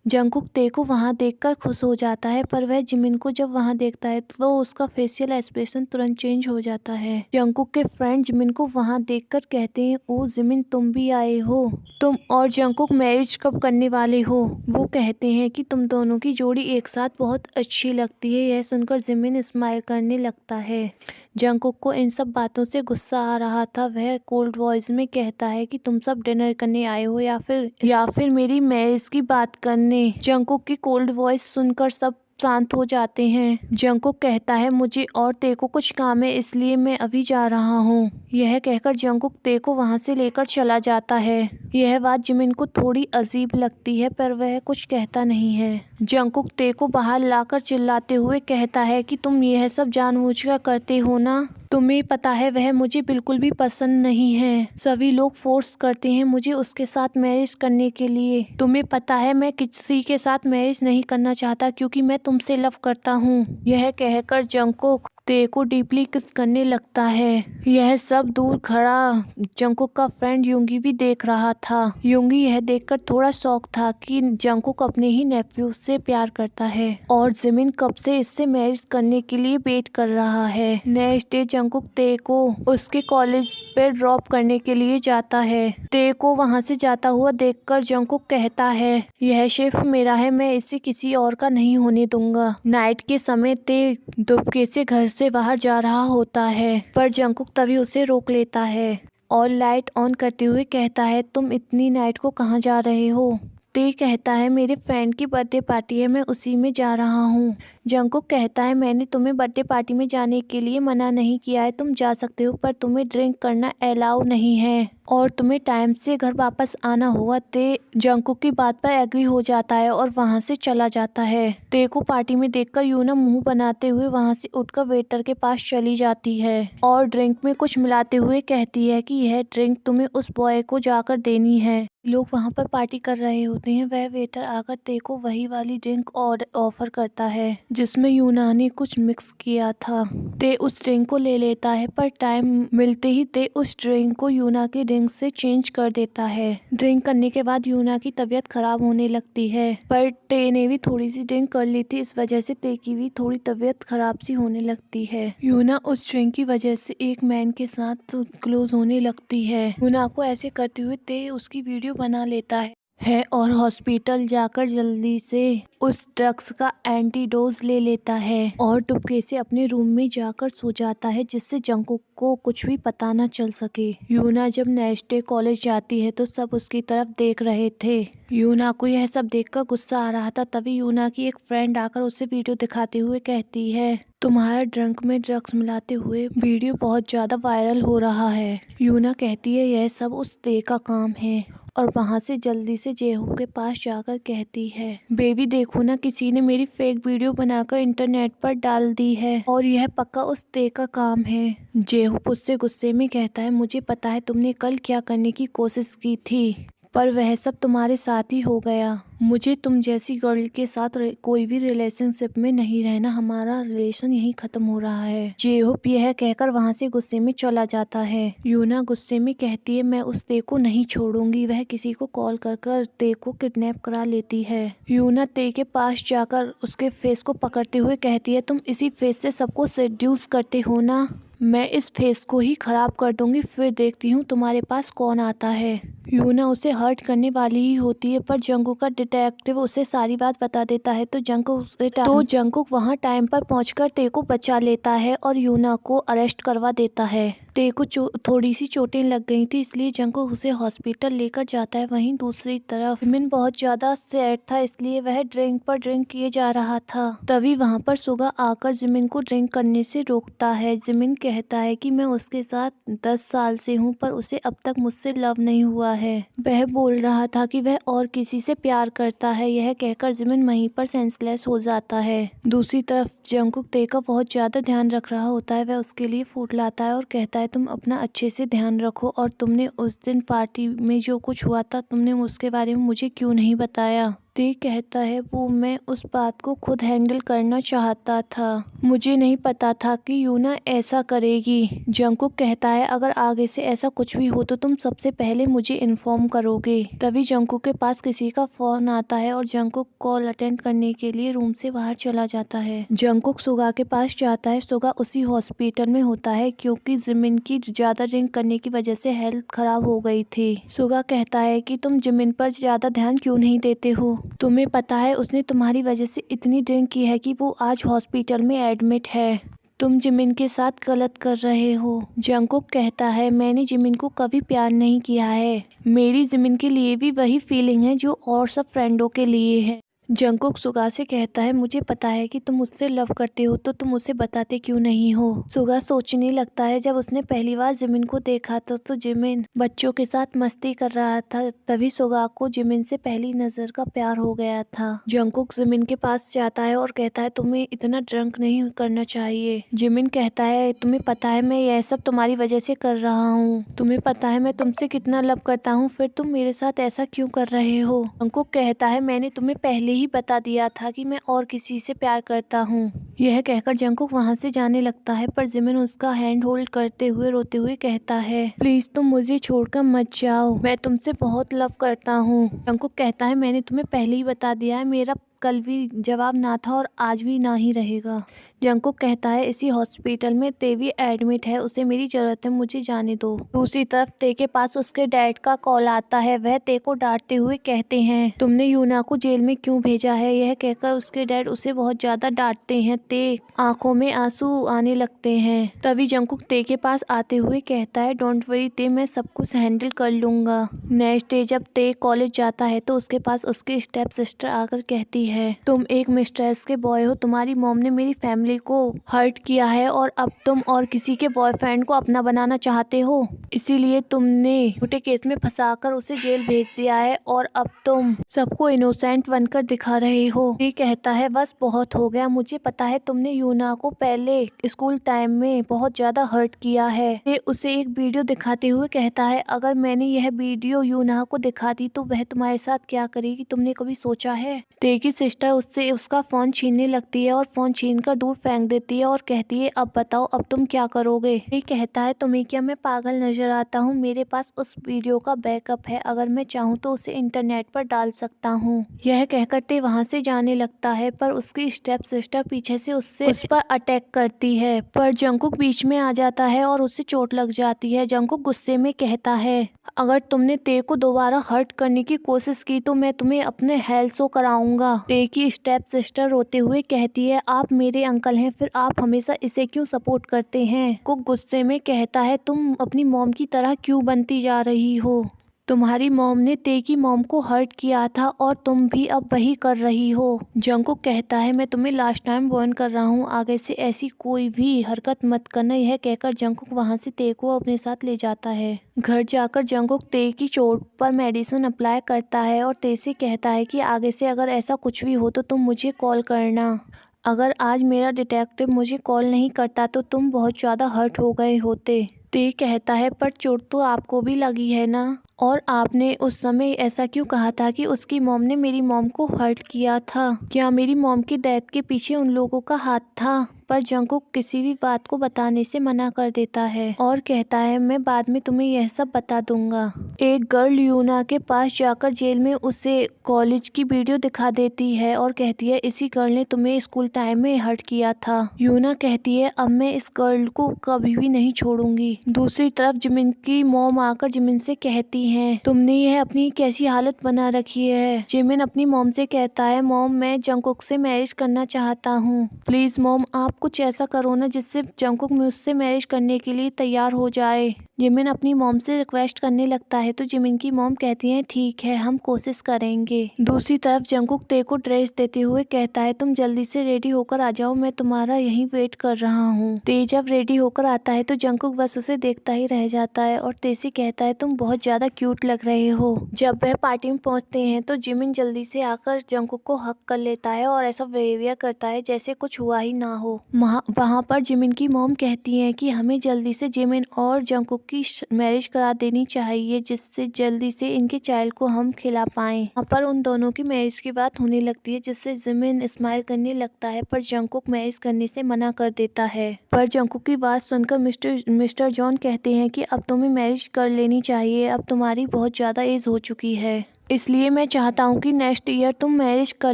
जंगकुक ते को वहाँ देखकर खुश हो जाता है, पर वह जिमिन को जब वहाँ देखता है तो उसका फेशियल एक्सप्रेशन तुरंत चेंज हो जाता है। जंगकुक के फ्रेंड जिमिन को वहाँ देखकर कहते हैं, ओ जिमिन तुम भी आए हो, तुम और जंगकुक मैरिज कब करने वाले हो? वो कहते हैं कि तुम दोनों की जोड़ी एक साथ बहुत अच्छी लगती है। यह सुनकर जिमिन स्माइल करने लगता है। जंगकुक को इन सब बातों से गुस्सा आ रहा था। वह कोल्ड वॉइस में कहता है कि तुम सब डिनर करने आए हो या फिर मेरी मैरिज की बात करने। जंगकुक की कोल्ड वॉइस सुनकर सब शांत हो जाते हैं। जंगकुक कहता है, मुझे और ते को कुछ काम है इसलिए मैं अभी जा रहा हूँ। यह कहकर जंगकुक ते को वहाँ से लेकर चला जाता है। यह बात जिमिन को थोड़ी अजीब लगती है, पर वह कुछ कहता नहीं है। जंगकुक ते को बाहर लाकर चिल्लाते हुए कहता है कि तुम यह सब जानबूझकर करते हो ना? तुम्हें पता है वह मुझे बिल्कुल भी पसंद नहीं है। सभी लोग फोर्स करते हैं मुझे उसके साथ मैरिज करने के लिए। तुम्हें पता है मैं किसी के साथ मैरिज नहीं करना चाहता क्योंकि मैं तुमसे लव करता हूँ। यह कहकर जंगकुक ते को डीपली किस करने लगता है। यह सब दूर खड़ा जंगकुक का फ्रेंड युंगी भी देख रहा था। युंगी यह देखकर थोड़ा शॉक था कि जंगकुक अपने ही नेफ्यू से प्यार करता है और जिमिन कब से इससे मैरिज करने के लिए वेट कर रहा है। नेक्स्ट डे जंगकुक ते को उसके कॉलेज पे ड्रॉप करने के लिए जाता है। ते को वहाँ से जाता हुआ देखकर जंगकुक कहता है, यह शिफ्ट मेरा है, मैं इसे किसी और का नहीं होने दूंगा। नाइट के समय ते दुबके से घर से बाहर जा रहा होता है, पर जंगकुक तभी उसे रोक लेता है और लाइट ऑन करते हुए कहता है, तुम इतनी नाइट को कहाँ जा रहे हो? ते कहता है, मेरे फ्रेंड की बर्थडे पार्टी है, मैं उसी में जा रहा हूँ। जंगकुक कहता है, मैंने तुम्हें बर्थडे पार्टी में जाने के लिए मना नहीं किया है, तुम जा सकते हो, पर तुम्हें ड्रिंक करना अलाउ नहीं है और तुम्हें टाइम से घर वापस आना होगा। ते जंगकुक की बात पर एग्री हो जाता है और वहाँ से चला जाता है। ते को पार्टी में देखकर यूना मुंह बनाते हुए वहाँ से उठकर वेटर के पास चली जाती है और ड्रिंक में कुछ मिलाते हुए कहती है कि यह ड्रिंक तुम्हें उस बॉय को जाकर देनी है। लोग वहाँ पर पार्टी कर रहे होते हैं। वह वेटर आकर ते को वही वाली ड्रिंक और ऑफर करता है जिसमें यूना ने कुछ मिक्स किया था। ते उस ड्रिंक को ले लेता है, पर टाइम मिलते ही ते उस ड्रिंक को यूना की ड्रिंक से चेंज कर देता है। ड्रिंक करने के बाद यूना की तबीयत खराब होने लगती है, पर ते ने भी थोड़ी सी ड्रिंक कर ली थी, इस वजह से ते की भी थोड़ी तबीयत खराब सी होने लगती है। यूना उस ड्रिंक की वजह से एक मैन के साथ क्लोज होने लगती है। यूना को ऐसे करते हुए ते उसकी वीडियो बना लेता है और हॉस्पिटल जाकर जल्दी से उस ड्रग्स का एंटीडोज ले लेता है और डुबके से अपने रूम में जाकर सो जाता है, जिससे जंगकुक को कुछ भी पता न चल सके। यूना जब नेक्स्ट डे कॉलेज जाती है तो सब उसकी तरफ देख रहे थे। यूना को यह सब देखकर गुस्सा आ रहा था। तभी यूना की एक फ्रेंड आकर उसे वीडियो दिखाते हुए कहती है, तुम्हारा ड्रंक में ड्रग्स मिलाते हुए वीडियो बहुत ज्यादा वायरल हो रहा है। यूना कहती है, यह सब उस ते का काम है और वहाँ से जल्दी से जेहूप के पास जाकर कहती है, बेबी देखो ना, किसी ने मेरी फेक वीडियो बनाकर इंटरनेट पर डाल दी है और यह पक्का उस ते का काम है। जेहूप उससे गुस्से में कहता है, मुझे पता है तुमने कल क्या करने की कोशिश की थी, पर वह सब तुम्हारे साथ ही हो गया। मुझे तुम जैसी गर्ल के साथ कोई भी रिलेशनशिप में नहीं रहना, हमारा रिलेशन यहीं खत्म हो रहा है। जेहूप यह कहकर वहाँ से गुस्से में चला जाता है। यूना गुस्से में कहती है, मैं उस ते को नहीं छोड़ूंगी। वह किसी को कॉल कर ते को किडनैप करा लेती है। यूना ते के पास जाकर उसके फेस को पकड़ते हुए कहती है, तुम इसी फेस से सबको सेड्यूस करते हो ना? मैं इस फेस को ही खराब कर दूंगी, फिर देखती हूँ तुम्हारे पास कौन आता है। यूना उसे हर्ट करने वाली ही होती है, पर जंगकुक का डिटेक्टिव उसे सारी बात बता देता है तो जंगकुक वहाँ टाइम पर पहुंचकर ते को बचा लेता है और यूना को अरेस्ट करवा देता है। ते को थोड़ी सी चोटें लग गई थी, इसलिए जंगकुक उसे हॉस्पिटल लेकर जाता है। वहीं दूसरी तरफ जिमिन बहुत ज्यादा सैड था, इसलिए वह ड्रिंक पर ड्रिंक किए जा रहा था। तभी वहाँ पर सुगा आकर जिमिन को ड्रिंक करने से रोकता है। जिमिन कहता है कि मैं उसके साथ 10 साल से हूँ, पर उसे अब तक मुझसे लव नहीं हुआ है। वह बोल रहा था कि वह और किसी से प्यार करता है। यह कहकर जिमिन वहीं पर सेंसलेस हो जाता है। दूसरी तरफ जंगकुक ते का बहुत ज्यादा ध्यान रख रहा होता है। वह उसके लिए फूड लाता है और कहता है तुम अपना अच्छे से ध्यान रखो, और तुमने उस दिन पार्टी में जो कुछ हुआ था तुमने उसके बारे में मुझे क्यों नहीं बताया। ते कहता है वो मैं उस बात को खुद हैंडल करना चाहता था, मुझे नहीं पता था कि यूना ऐसा करेगी। जंगकुक कहता है अगर आगे से ऐसा कुछ भी हो तो तुम सबसे पहले मुझे इन्फॉर्म करोगे। तभी जंगकुक के पास किसी का फोन आता है और जंगकुक कॉल अटेंड करने के लिए रूम से बाहर चला जाता है। जंगकुक सुगा के पास जाता है। सुगा उसी हॉस्पिटल में होता है क्योंकि जिमिन की ज्यादा ड्रिंक करने की वजह से हेल्थ खराब हो गई थी। सुगा कहता है कि तुम जिमिन पर ज्यादा ध्यान क्यों नहीं देते हो, तुम्हें पता है उसने तुम्हारी वजह से इतनी ड्रिंक की है कि वो आज हॉस्पिटल में एडमिट है। तुम जिमिन के साथ गलत कर रहे हो। जंगकुक कहता है मैंने जिमिन को कभी प्यार नहीं किया है, मेरी जिमिन के लिए भी वही फीलिंग है जो और सब फ्रेंडों के लिए है। जंगकुक सुगा से कहता है मुझे पता है कि तुम मुझसे लव करते हो, तो तुम उसे बताते क्यों नहीं हो। सुगा सोचने लगता है जब उसने पहली बार जिमिन को देखा था तो जिमिन बच्चों के साथ मस्ती कर रहा था, तभी सुगा को जिमिन से पहली नजर का प्यार हो गया था। जंगकुक जिमिन के पास जाता है और कहता है तुम्हें इतना ड्रंक नहीं करना चाहिए। जिमिन कहता है तुम्हें पता है मैं यह सब तुम्हारी वजह से कर रहा हूँ, तुम्हें पता है मैं तुमसे कितना लव करता हूँ, फिर तुम मेरे साथ ऐसा क्यों कर रहे हो। जंगकुक कहता है मैंने तुम्हें पहले ही बता दिया था कि मैं और किसी से प्यार करता हूँ। यह कहकर जंगकुक वहाँ से जाने लगता है, पर जिमिन उसका हैंड होल्ड करते हुए रोते हुए कहता है प्लीज तुम मुझे छोड़कर मत जाओ, मैं तुमसे बहुत लव करता हूँ। जंगकुक कहता है मैंने तुम्हें पहले ही बता दिया है, मेरा कल भी जवाब ना था और आज भी ना ही रहेगा। जंगकुक कहता है इसी हॉस्पिटल में ते भी एडमिट है, उसे मेरी जरूरत है, मुझे जाने दो। दूसरी तरफ ते के पास उसके डैड का कॉल आता है। वह ते को डांटते हुए कहते हैं तुमने यूना को जेल में क्यों भेजा है। यह कहकर उसके डैड उसे बहुत ज्यादा डांटते हैं। ते आंखों में आंसू आने लगते हैं। तभी जंगकुक ते के पास आते हुए कहता है डोंट वरी ते, मैं सब कुछ हैंडल कर लूंगा। नेक्स्ट डे जब ते कॉलेज जाता है तो उसके पास उसकी स्टेप सिस्टर आकर कहती है तुम एक मिस्ट्रेस के बॉय हो, तुम्हारी मॉम ने मेरी फैमिली को हर्ट किया है और अब तुम और किसी के बॉयफ्रेंड को अपना बनाना चाहते हो, इसीलिए तुमने झूठे केस में फंसाकर उसे जेल भेज दिया है और अब तुम सबको इनोसेंट बनकर दिखा रहे हो। ये कहता है बस बहुत हो गया, मुझे पता है तुमने यूना को पहले स्कूल टाइम में बहुत ज्यादा हर्ट किया है। ये उसे एक वीडियो दिखाते हुए कहता है अगर मैंने यह वीडियो यूना को दिखा दी तो वह तुम्हारे साथ क्या करेगी, तुमने कभी सोचा है। ते की सिस्टर उससे उसका फोन छीनने लगती है और फोन छीनकर दूर फेंक देती है और कहती है अब बताओ अब तुम क्या करोगे। ये कहता है तुम्हें क्या मैं पागल नजर आता हूँ, मेरे पास उस वीडियो का बैकअप है, अगर मैं चाहूँ तो उसे इंटरनेट पर डाल सकता हूँ। यह कहकर ते वहाँ से जाने लगता है, पर उसकी स्टेप सिस्टर पीछे से उस पर अटैक करती है, पर जंगकुक बीच में आ जाता है और उसे चोट लग जाती है। जंगकुक गुस्से में कहता है अगर तुमने ते को दोबारा हर्ट करने की कोशिश की तो मैं तुम्हें अपने हेल शो कराऊंगा। ते की स्टेप सिस्टर रोते हुए कहती है आप मेरे अंकल हैं, फिर आप हमेशा इसे क्यों सपोर्ट करते हैं। कुक गुस्से में कहता है तुम अपनी मॉम की तरह क्यों बनती जा रही हो, तुम्हारी मॉम ने ते की मॉम को हर्ट किया था और तुम भी अब वही कर रही हो। जंगकुक कहता है मैं तुम्हें लास्ट टाइम वार्न कर रहा हूँ, आगे से ऐसी कोई भी हरकत मत करना। यह कहकर जंगकुक वहाँ से ते को अपने साथ ले जाता है। घर जाकर जंगकुक ते की चोट पर मेडिसिन अप्लाई करता है और ते से कहता है कि आगे से अगर ऐसा कुछ भी हो तो तुम मुझे कॉल करना। अगर आज मेरा डिटेक्टिव मुझे कॉल नहीं करता तो तुम बहुत ज़्यादा हर्ट हो गए होते। ते कहता है पर चोट तो आपको भी लगी है ना, और आपने उस समय ऐसा क्यों कहा था कि उसकी मॉम ने मेरी मॉम को हर्ट किया था। क्या मेरी मॉम की डेथ के पीछे उन लोगों का हाथ था। पर जंगकुक किसी भी बात को बताने से मना कर देता है और कहता है मैं बाद में तुम्हें यह सब बता दूंगा। एक गर्ल यूना के पास जाकर जेल में उसे कॉलेज की वीडियो दिखा देती है और कहती है इसी गर्ल ने तुम्हें स्कूल टाइम में हर्ट किया था। यूना कहती है अब मैं इस गर्ल को कभी भी नहीं छोड़ूंगी। दूसरी तरफ जिमिन की मॉम आकर जिमिन से कहती है तुमने यह अपनी कैसी हालत बना रखी है। जिमिन अपनी मॉम से कहता है मॉम मैं जंगकुक से मैरिज करना चाहता हूँ, प्लीज मॉम आप कुछ ऐसा करो ना जिससे जंगकुक मुझसे मैरिज करने के लिए तैयार हो जाए। जिमिन अपनी मॉम से रिक्वेस्ट करने लगता है तो जिमिन की मॉम कहती है ठीक है हम कोशिश करेंगे। दूसरी तरफ जंगकुक ते को ड्रेस देते हुए कहता है तुम जल्दी से रेडी होकर आ जाओ, मैं तुम्हारा यहीं वेट कर रहा हूँ। ते जब रेडी होकर आता है तो जंगकुक बस उसे देखता ही रह जाता है और ते से कहता है तुम बहुत ज्यादा क्यूट लग रहे हो। जब वह पार्टी में पहुंचते हैं तो जिमिन जल्दी से आकर जंगकुक को हक कर लेता है और ऐसा बिहेवियर करता है जैसे कुछ हुआ ही ना हो। वहाँ पर जिमिन की मॉम कहती है कि हमें जल्दी से जिमिन और जंगकुक की मैरिज करा देनी चाहिए जिससे जल्दी से इनके चाइल्ड को हम खिला पाएं। वहाँ पर उन दोनों की मैरिज की बात होने लगती है जिससे जिमिन स्माइल करने लगता है पर जंगकुक मैरिज करने से मना कर देता है। पर जंगकुक की बात सुनकर मिस्टर जॉन कहते हैं कि अब तुम्हें मैरिज कर लेनी चाहिए, अब तुम्हारी बहुत ज्यादा एज हो चुकी है, इसलिए मैं चाहता हूँ कि नेक्स्ट ईयर तुम मैरिज कर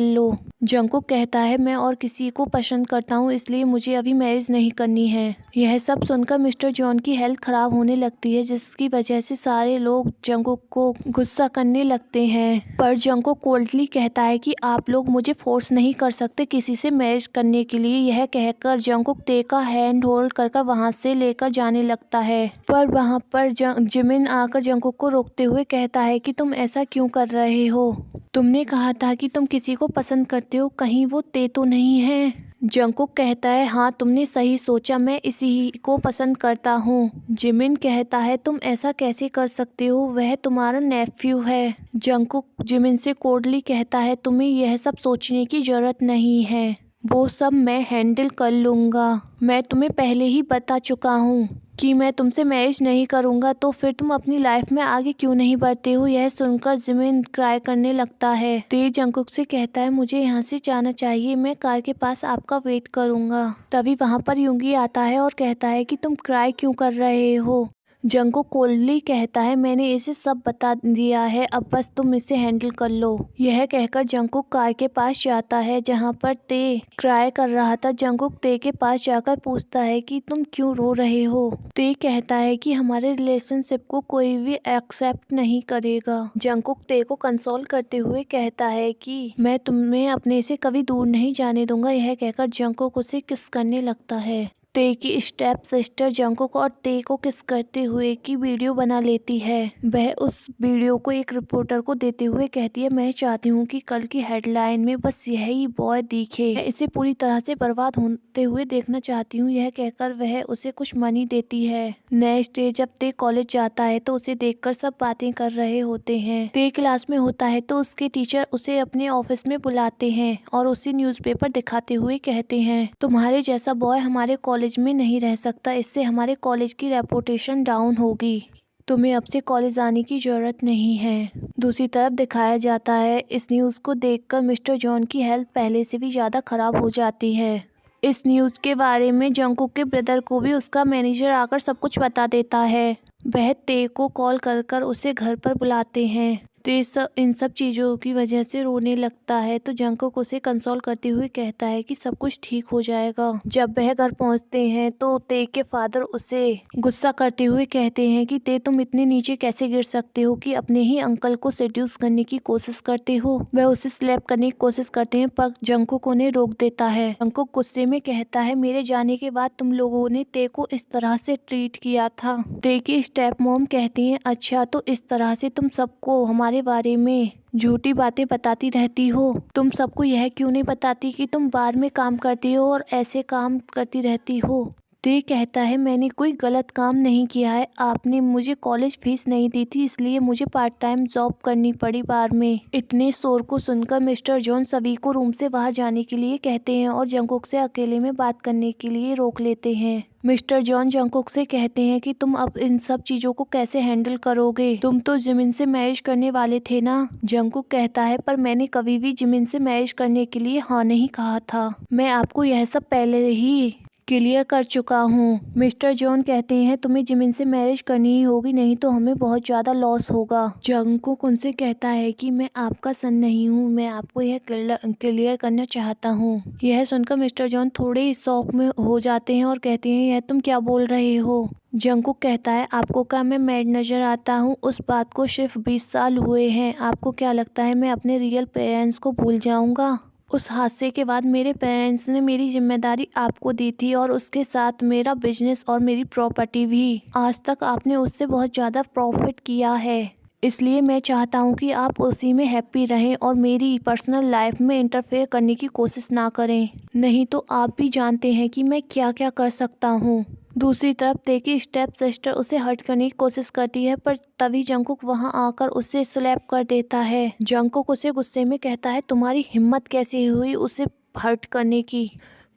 लो। जंगकुक कहता है मैं और किसी को पसंद करता हूँ इसलिए मुझे अभी मैरिज नहीं करनी है। यह सब सुनकर मिस्टर जॉन की हेल्थ खराब होने लगती है जिसकी वजह से सारे लोग जंगकुक को गुस्सा करने लगते हैं। पर जंगकुक कोल्डली कहता है कि आप लोग मुझे फोर्स नहीं कर सकते किसी से मैरिज करने के लिए। यह कहकर जंगकुक ते का हैंड होल्ड कर वहाँ से लेकर जाने लगता है। पर वहाँ पर जिमिन आकर जंगकुक को रोकते हुए कहता है कि तुम ऐसा क्यों कर रहे हो, तुमने कहा था कि तुम किसी को पसंद करते हो, कहीं वो ते तो नहीं है। जंगकुक कहता है हाँ तुमने सही सोचा, मैं इसी को पसंद करता हूँ। जिमिन कहता है तुम ऐसा कैसे कर सकते हो, वह तुम्हारा नेफ्यू है। जंगकुक जिमिन से कोल्डली कहता है तुम्हें यह सब सोचने की जरूरत नहीं है, वो सब मैं हैंडल कर लूँगा। मैं तुम्हें पहले ही बता चुका हूँ कि मैं तुमसे मैरिज नहीं करूँगा, तो फिर तुम अपनी लाइफ में आगे क्यों नहीं बढ़ते हो। यह सुनकर जिमिन क्राई करने लगता है। ते जंगकुक से कहता है मुझे यहाँ से जाना चाहिए, मैं कार के पास आपका वेट करूँगा। तभी वहाँ पर युंगी आता है और कहता है कि तुम क्राई क्यों कर रहे हो। जंगकुक कोल्डली कहता है मैंने इसे सब बता दिया है, अब बस तुम इसे हैंडल कर लो। यह कहकर जंगकुक कार के पास जाता है जहां पर ते क्राई कर रहा था। जंगकुक ते के पास जाकर पूछता है कि तुम क्यों रो रहे हो। ते कहता है कि हमारे रिलेशनशिप को कोई भी एक्सेप्ट नहीं करेगा। जंगकुक ते को कंसोल करते हुए कहता है कि मैं तुम्हें अपने से कभी दूर नहीं जाने दूंगा। यह कहकर जंगकुक उसे किस करने लगता है। ते की स्टेप सिस्टर जंगकुक और ते को किस करते हुए की वीडियो बना लेती है। वह उस वीडियो को एक रिपोर्टर को देते हुए कहती है मैं चाहती हूँ कि कल की हेडलाइन में बस यही बॉय दिखे, मैं इसे पूरी तरह से बर्बाद होते हुए देखना चाहती हूँ। यह कहकर वह उसे कुछ मनी देती है। नेक्स्ट डे जब ते कॉलेज जाता है तो उसे देखकर सब बातें कर रहे होते हैं। ते क्लास में होता है तो उसके टीचर उसे अपने ऑफिस में बुलाते हैं और उसे न्यूज़पेपर दिखाते हुए कहते हैं तुम्हारे जैसा बॉय हमारे कॉलेज में नहीं रह सकता, इससे हमारे कॉलेज की रेपुटेशन डाउन होगी, तुम्हें अब से कॉलेज आने की जरूरत नहीं है। दूसरी तरफ दिखाया जाता है इस न्यूज़ को देखकर मिस्टर जॉन की हेल्थ पहले से भी ज़्यादा खराब हो जाती है। इस न्यूज़ के बारे में जंगकुक के ब्रदर को भी उसका मैनेजर आकर सब कुछ बता देता है। वह ते को कॉल कर उसे घर पर बुलाते हैं। ते इन सब चीज़ों की वजह से रोने लगता है तो जंगकुक उसे कंसोल करते हुए कहता है कि सब कुछ ठीक हो जाएगा। जब वह घर पहुंचते हैं तो ते के फादर उसे गुस्सा करते हुए कहते हैं कि ते तुम इतने नीचे कैसे गिर सकते हो कि अपने ही अंकल को सेड्यूस करने की कोशिश करते हो। वह उसे स्लैप करने की कोशिश करते हैं पर जंगकुक उन्हें रोक देता है। जंगकुक गुस्से में कहता है मेरे जाने के बाद तुम लोगों ने ते को इस तरह से ट्रीट किया था। ते की स्टेप मॉम कहती है अच्छा तो इस तरह से तुम सबको हमारे बारे में झूठी बातें बताती रहती हो, तुम सबको यह क्यों नहीं बताती कि तुम बार में काम करती हो और ऐसे काम करती रहती हो। ते कहता है मैंने कोई गलत काम नहीं किया है, आपने मुझे कॉलेज फीस नहीं दी थी इसलिए मुझे पार्ट टाइम जॉब करनी पड़ी बार में। इतने शोर को सुनकर मिस्टर जॉन सभी को रूम से बाहर जाने के लिए कहते हैं और जंगकुक से अकेले में बात करने के लिए रोक लेते हैं। मिस्टर जॉन जंगकुक से कहते हैं कि तुम अब इन सब चीजों को कैसे हैंडल करोगे, तुम तो जिमिन से मैरिज करने वाले थे ना। जंगकुक कहता है पर मैंने कभी भी जिमिन से मैरिज करने के लिए हाँ नहीं कहा था, मैं आपको यह सब पहले ही क्लियर कर चुका हूँ। मिस्टर जॉन कहते हैं तुम्हें जिमिन से मैरिज करनी ही होगी, नहीं तो हमें बहुत ज़्यादा लॉस होगा। जंगकुक उनसे कहता है कि मैं आपका सन नहीं हूँ, मैं आपको यह क्लियर करना चाहता हूँ। यह सुनकर मिस्टर जॉन थोड़े शौक में हो जाते हैं और कहते हैं यह तुम क्या बोल रहे हो। जंगकुक कहता है आपको क्या मैं मैड नज़र आता हूँ, उस बात को सिर्फ 20 साल हुए हैं, आपको क्या लगता है मैं अपने रियल पेरेंट्स को भूल जाऊँगा। उस हादसे के बाद मेरे पेरेंट्स ने मेरी जिम्मेदारी आपको दी थी और उसके साथ मेरा बिजनेस और मेरी प्रॉपर्टी भी। आज तक आपने उससे बहुत ज़्यादा प्रॉफिट किया है, इसलिए मैं चाहता हूँ कि आप उसी में हैप्पी रहें और मेरी पर्सनल लाइफ में इंटरफेयर करने की कोशिश ना करें, नहीं तो आप भी जानते हैं कि मैं क्या क्या कर सकता हूँ। दूसरी तरफ ते की स्टेप सिस्टर उसे हर्ट करने की कोशिश करती है पर तभी जंगकुक वहां आकर उसे स्लैप कर देता है। जंगकुक उसे गुस्से में कहता है तुम्हारी हिम्मत कैसे हुई उसे हर्ट करने की।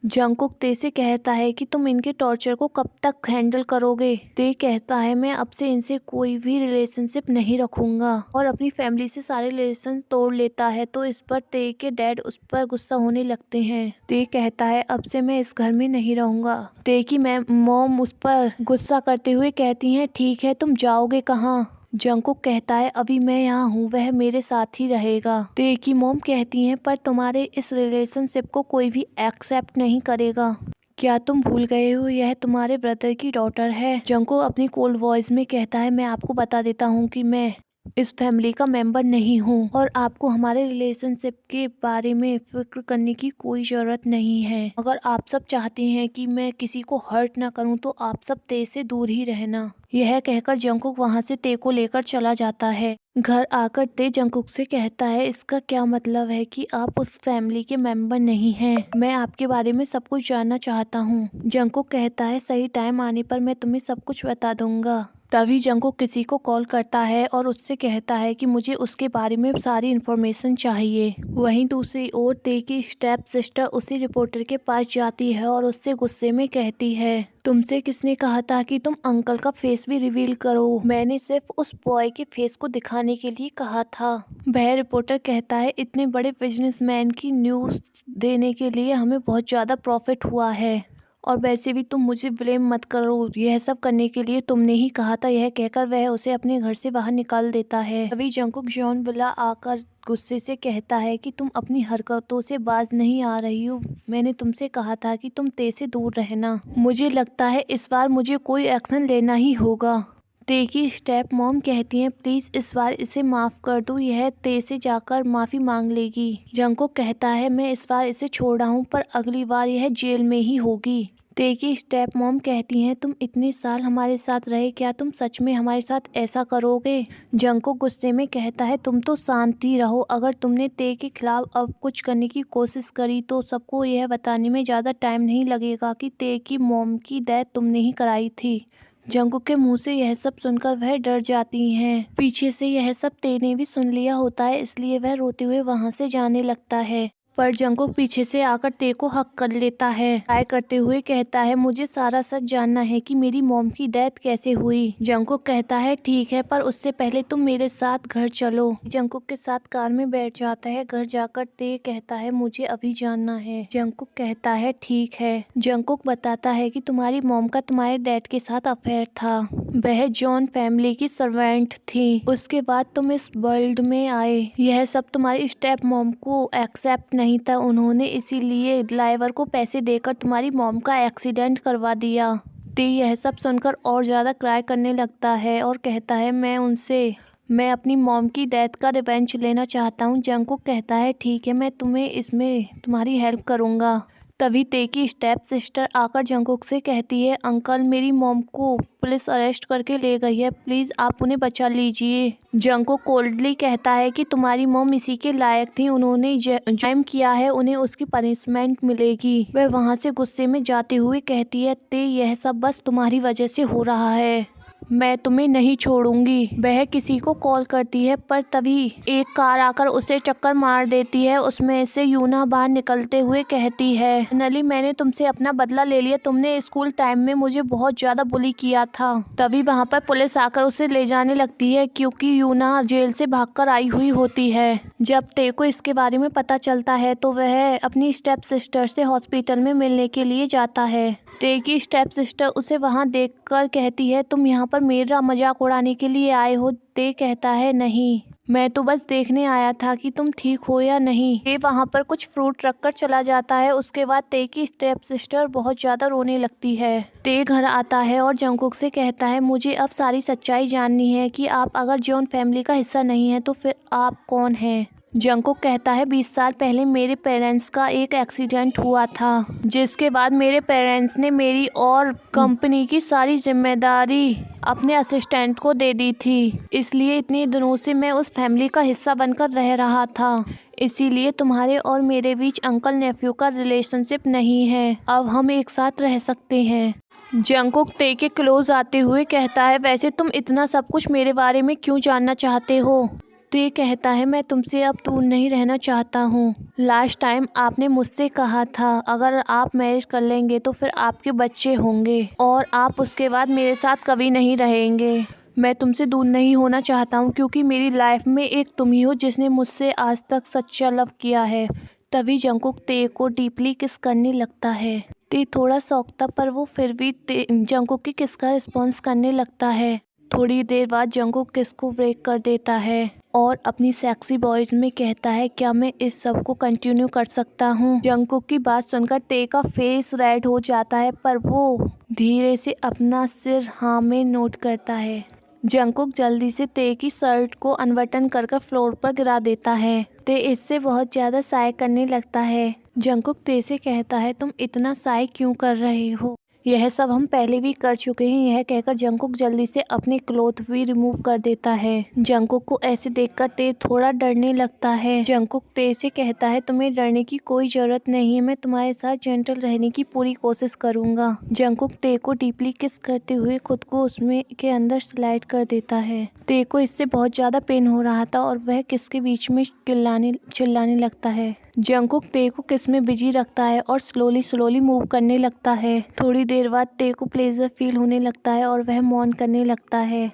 जंगकुक ते से कहता है कि तुम इनके टॉर्चर को कब तक हैंडल करोगे। ते कहता है मैं अब से इनसे कोई भी रिलेशनशिप नहीं रखूंगा और अपनी फैमिली से सारे रिलेशन तोड़ लेता है, तो इस पर ते के डैड उस पर गुस्सा होने लगते हैं। ते कहता है अब से मैं इस घर में नहीं रहूंगा। ते की मॉम उस पर गुस्सा करते हुए कहती हैं ठीक है तुम जाओगे कहाँ। जंगकुक कहता है अभी मैं यहाँ हूँ, वह मेरे साथ ही रहेगा। ते की मॉम कहती हैं पर तुम्हारे इस रिलेशनशिप को कोई भी एक्सेप्ट नहीं करेगा, क्या तुम भूल गए हो यह तुम्हारे ब्रदर की डॉटर है। जंगकुक अपनी कोल्ड वॉइस में कहता है मैं आपको बता देता हूँ कि मैं इस फैमिली का मेंबर नहीं हूँ और आपको हमारे रिलेशनशिप के बारे में फिक्र करने की कोई ज़रूरत नहीं है। अगर आप सब चाहते हैं कि मैं किसी को हर्ट ना करूँ तो आप सब ते से दूर ही रहना। यह कहकर जंगकुक वहां से ते को लेकर चला जाता है। घर आकर ते जंगकुक से कहता है इसका क्या मतलब है कि आप उस फैमिली के मेंबर नहीं हैं, मैं आपके बारे में सब कुछ जानना चाहता हूँ। जंगकुक कहता है सही टाइम आने पर मैं तुम्हें सब कुछ बता दूंगा। तभी जंगकुक किसी को कॉल करता है और उससे कहता है कि मुझे उसके बारे में सारी इन्फॉर्मेशन चाहिए। वहीं दूसरी ओर ते की स्टेप सिस्टर उसी रिपोर्टर के पास जाती है और उससे गुस्से में कहती है तुमसे किसने कहा था कि तुम अंकल का फेस भी रिवील करो, मैंने सिर्फ उस बॉय के फेस को दिखाने के लिए कहा था। वह रिपोर्टर कहता है इतने बड़े बिजनेसमैन की न्यूज़ देने के लिए हमें बहुत ज़्यादा प्रॉफिट हुआ है और वैसे भी तुम मुझे ब्लेम मत करो, यह सब करने के लिए तुमने ही कहा था। यह कहकर वह उसे अपने घर से बाहर निकाल देता है। तभी जंगकुक जॉन विला आकर गुस्से से कहता है कि तुम अपनी हरकतों से बाज नहीं आ रही हो, मैंने तुमसे कहा था कि तुम ते से दूर रहना। मुझे लगता है इस बार मुझे कोई एक्शन लेना ही होगा। ते की स्टेप मॉम कहती हैं प्लीज इस बार इसे माफ कर दो, यह ते से जाकर माफी मांग लेगी। जंगकुक कहता है मैं इस बार इसे छोड़ रहा हूँ पर अगली बार यह जेल में ही होगी। ते की स्टेप मॉम कहती हैं तुम इतने साल हमारे साथ रहे, क्या तुम सच में हमारे साथ ऐसा करोगे। जंगकुक गुस्से में कहता है तुम तो शांत ही रहो, अगर तुमने ते के खिलाफ अब कुछ करने की कोशिश करी तो सबको यह बताने में ज़्यादा टाइम नहीं लगेगा कि ते की मॉम की डेथ तुमने ही कराई थी। जंगकुक के मुंह से यह सब सुनकर वह डर जाती हैं। पीछे से यह सब ते ने भी सुन लिया होता है, इसलिए वह रोते हुए वहां से जाने लगता है। पर जंगकुक पीछे से आकर ते को हक कर लेता है, ट्राई करते हुए कहता है मुझे सारा सच जानना है कि मेरी मॉम की डेथ कैसे हुई। जंगकुक कहता है ठीक है पर उससे पहले तुम मेरे साथ घर चलो। जंगकुक के साथ कार में बैठ जाता है। घर जाकर ते कहता है मुझे अभी जानना है। जंगकुक कहता है ठीक है। जंगकुक बताता है कि तुम्हारी मॉम का तुम्हारे डैड के साथ अफेयर था, वह जॉन फैमिली की सर्वेंट थी, उसके बाद तुम इस वर्ल्ड में आए, यह सब तुम्हारी स्टेप मॉम को एक्सेप्ट नहीं था, उन्होंने इसीलिए ड्राइवर को पैसे देकर तुम्हारी मॉम का एक्सीडेंट करवा दिया। ते यह सब सुनकर और ज़्यादा क्राई करने लगता है और कहता है मैं अपनी मॉम की डेथ का रिवेंज लेना चाहता हूँ। जंगकुक कहता है ठीक है मैं तुम्हें इसमें तुम्हारी हेल्प करूँगा। तभी ते की स्टेप सिस्टर आकर जंगकुक से कहती है, अंकल मेरी मॉम को पुलिस अरेस्ट करके ले गई है, प्लीज आप उन्हें बचा लीजिए। जंगकुक कोल्डली कहता है कि तुम्हारी मॉम इसी के लायक थी, उन्होंने क्राइम किया है, उन्हें उसकी पनिशमेंट मिलेगी। वह वहाँ से गुस्से में जाते हुए कहती है, ते यह सब बस तुम्हारी वजह से हो रहा है, मैं तुम्हें नहीं छोड़ूंगी। वह किसी को कॉल करती है पर तभी एक कार आकर उसे टक्कर मार देती है। उसमें से यूना बाहर निकलते हुए कहती है, नली मैंने तुमसे अपना बदला ले लिया, तुमने स्कूल टाइम में मुझे बहुत ज्यादा बुली किया था। तभी वहाँ पर पुलिस आकर उसे ले जाने लगती है क्योंकि यूना जेल से भागकर आई हुई होती है। जब ते को इसके बारे में पता चलता है तो वह अपनी स्टेप सिस्टर से हॉस्पिटल में मिलने के लिए जाता है। ते की स्टेप सिस्टर उसे वहां देखकर कहती है, तुम यहाँ पर मेरा मजाक उड़ाने के लिए आए हो? ते कहता है, नहीं, मैं तो बस देखने आया था कि तुम ठीक हो या नहीं। ते वहाँ पर कुछ फ्रूट रखकर चला जाता है। उसके बाद ते की स्टेप सिस्टर बहुत ज्यादा रोने लगती है। ते घर आता है और जंगकुक से कहता है, मुझे अब सारी सच्चाई जाननी है कि आप अगर जॉन फैमिली का हिस्सा नहीं है तो फिर आप कौन हैं? जंगकुक कहता है, 20 साल पहले मेरे पेरेंट्स का एक एक्सीडेंट हुआ था, जिसके बाद मेरे पेरेंट्स ने मेरी और कंपनी की सारी जिम्मेदारी अपने असिस्टेंट को दे दी थी। इसलिए इतने दिनों से मैं उस फैमिली का हिस्सा बनकर रह रहा था। इसीलिए तुम्हारे और मेरे बीच अंकल नेफ्यू का रिलेशनशिप नहीं है। अब हम एक साथ रह सकते हैं। जंगकुक ते के क्लोज आते हुए कहता है, वैसे तुम इतना सब कुछ मेरे बारे में क्यों जानना चाहते हो? ते कहता है, मैं तुमसे अब दूर नहीं रहना चाहता हूँ। लास्ट टाइम आपने मुझसे कहा था अगर आप मैरिज कर लेंगे तो फिर आपके बच्चे होंगे और आप उसके बाद मेरे साथ कभी नहीं रहेंगे। मैं तुमसे दूर नहीं होना चाहता हूँ क्योंकि मेरी लाइफ में एक तुम ही हो जिसने मुझसे आज तक सच्चा लव किया है। तभी जंगकुक ते को डीपली किस करने लगता है। ते थोड़ा शौक था पर वो फिर भी जंगकुक की किस का रिस्पॉन्स करने लगता है। थोड़ी देर बाद जंगकुक किस को ब्रेक कर देता है और अपनी सेक्सी वॉइस में कहता है, क्या मैं इस सब को कंटिन्यू कर सकता हूँ? जंगकुक की बात सुनकर ते का फेस रेड हो जाता है पर वो धीरे से अपना सिर हाँ में नोट करता है। जंगकुक जल्दी से ते की शर्ट को अनबटन कर फ्लोर पर गिरा देता है। ते इससे बहुत ज्यादा साय करने लगता है। जंगकुक ते से कहता है, तुम इतना साय क्यों कर रहे हो? यह सब हम पहले भी कर चुके हैं। यह कहकर जंगकुक जल्दी से अपने क्लॉथ भी रिमूव कर देता है। जंगकुक को ऐसे देखकर ते थोड़ा डरने लगता है। जंगकुक ते से कहता है, तुम्हें डरने की कोई जरूरत नहीं है, मैं तुम्हारे साथ जेंटल रहने की पूरी कोशिश करूंगा। जंगकुक ते को डीपली किस करते हुए खुद को उसमें के अंदर स्लाइड कर देता है। ते को इससे बहुत ज्यादा पेन हो रहा था और वह किस के बीच में चिल्लाने लगता है। जंगकुक ते को किस में बिजी रखता है और स्लोली मूव करने लगता है। थोड़ी देर बाद ते को प्लेजर फील होने लगता है और वह मौन करने लगता है।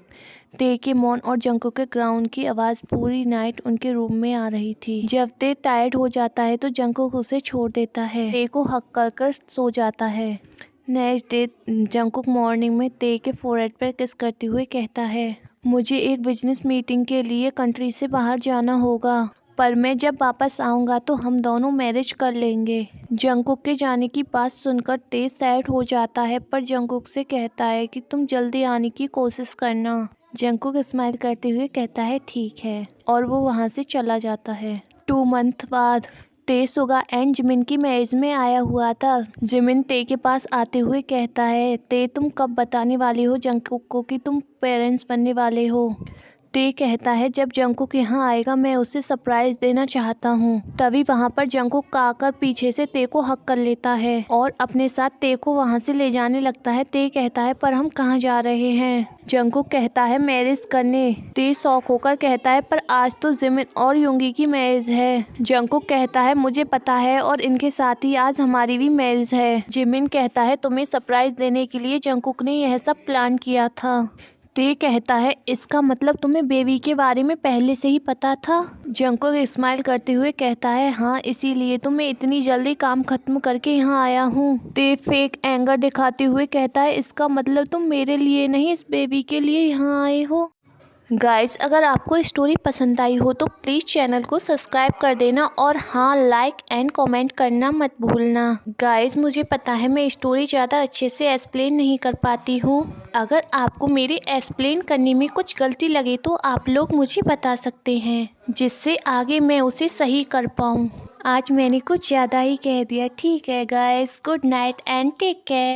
ते के मौन और जंगकुक के ग्राउंड की आवाज़ पूरी नाइट उनके रूम में आ रही थी। जब ते टायर्ड हो जाता है तो जंगकुक उसे छोड़ देता है। ते को हक कर सो जाता है। नेक्स्ट डे जंगकुक मॉर्निंग में ते के फोरहेड पर किस करते हुए कहता है, मुझे एक बिजनेस मीटिंग के लिए कंट्री से बाहर जाना होगा, पर मैं जब वापस आऊँगा तो हम दोनों मैरिज कर लेंगे। जंगकुक के जाने की बात सुनकर ते सैड हो जाता है पर जंगकुक से कहता है कि तुम जल्दी आने की कोशिश करना। जंगकुक स्माइल करते हुए कहता है, ठीक है, और वो वहाँ से चला जाता है। 2 मंथ बाद ते सुगा एंड जिमिन की मैरिज में आया हुआ था। जिमिन ते के पास आते हुए कहता है, ते तुम कब बताने वाले हो जंगकुक को कि तुम पेरेंट्स बनने वाले हो? ते कहता है, जब जंगकुक यहाँ आएगा मैं उसे सरप्राइज देना चाहता हूँ। तभी वहाँ पर जंगकुक आकर पीछे से ते को हक कर लेता है और अपने साथ ते को वहाँ से ले जाने लगता है। ते कहता है, पर हम कहाँ जा रहे हैं? जंगकुक कहता है, मैरिज करने। ते शॉक होकर कहता है, पर आज तो जिमिन और युंगी की मैरिज है। जंगकुक कहता है, मुझे पता है और इनके साथ ही आज हमारी भी मैरिज है। जिमिन कहता है, तुम्हें सरप्राइज देने के लिए जंगकुक ने यह सब प्लान किया था। ते कहता है, इसका मतलब तुम्हें बेबी के बारे में पहले से ही पता था? जंगकुक स्माइल करते हुए कहता है, हाँ, इसीलिए तो मैं इतनी जल्दी काम खत्म करके यहाँ आया हूँ। ते फेक एंगर दिखाते हुए कहता है, इसका मतलब तुम मेरे लिए नहीं इस बेबी के लिए यहाँ आए हो। गाइज, अगर आपको स्टोरी पसंद आई हो तो प्लीज़ चैनल को सब्सक्राइब कर देना और हाँ, लाइक एंड कमेंट करना मत भूलना। गाइज, मुझे पता है मैं स्टोरी ज़्यादा अच्छे से एक्सप्लेन नहीं कर पाती हूँ। अगर आपको मेरे एक्सप्लेन करने में कुछ गलती लगे तो आप लोग मुझे बता सकते हैं, जिससे आगे मैं उसे सही कर पाऊँ। आज मैंने कुछ ज़्यादा ही कह दिया। ठीक है guys, good night and take care.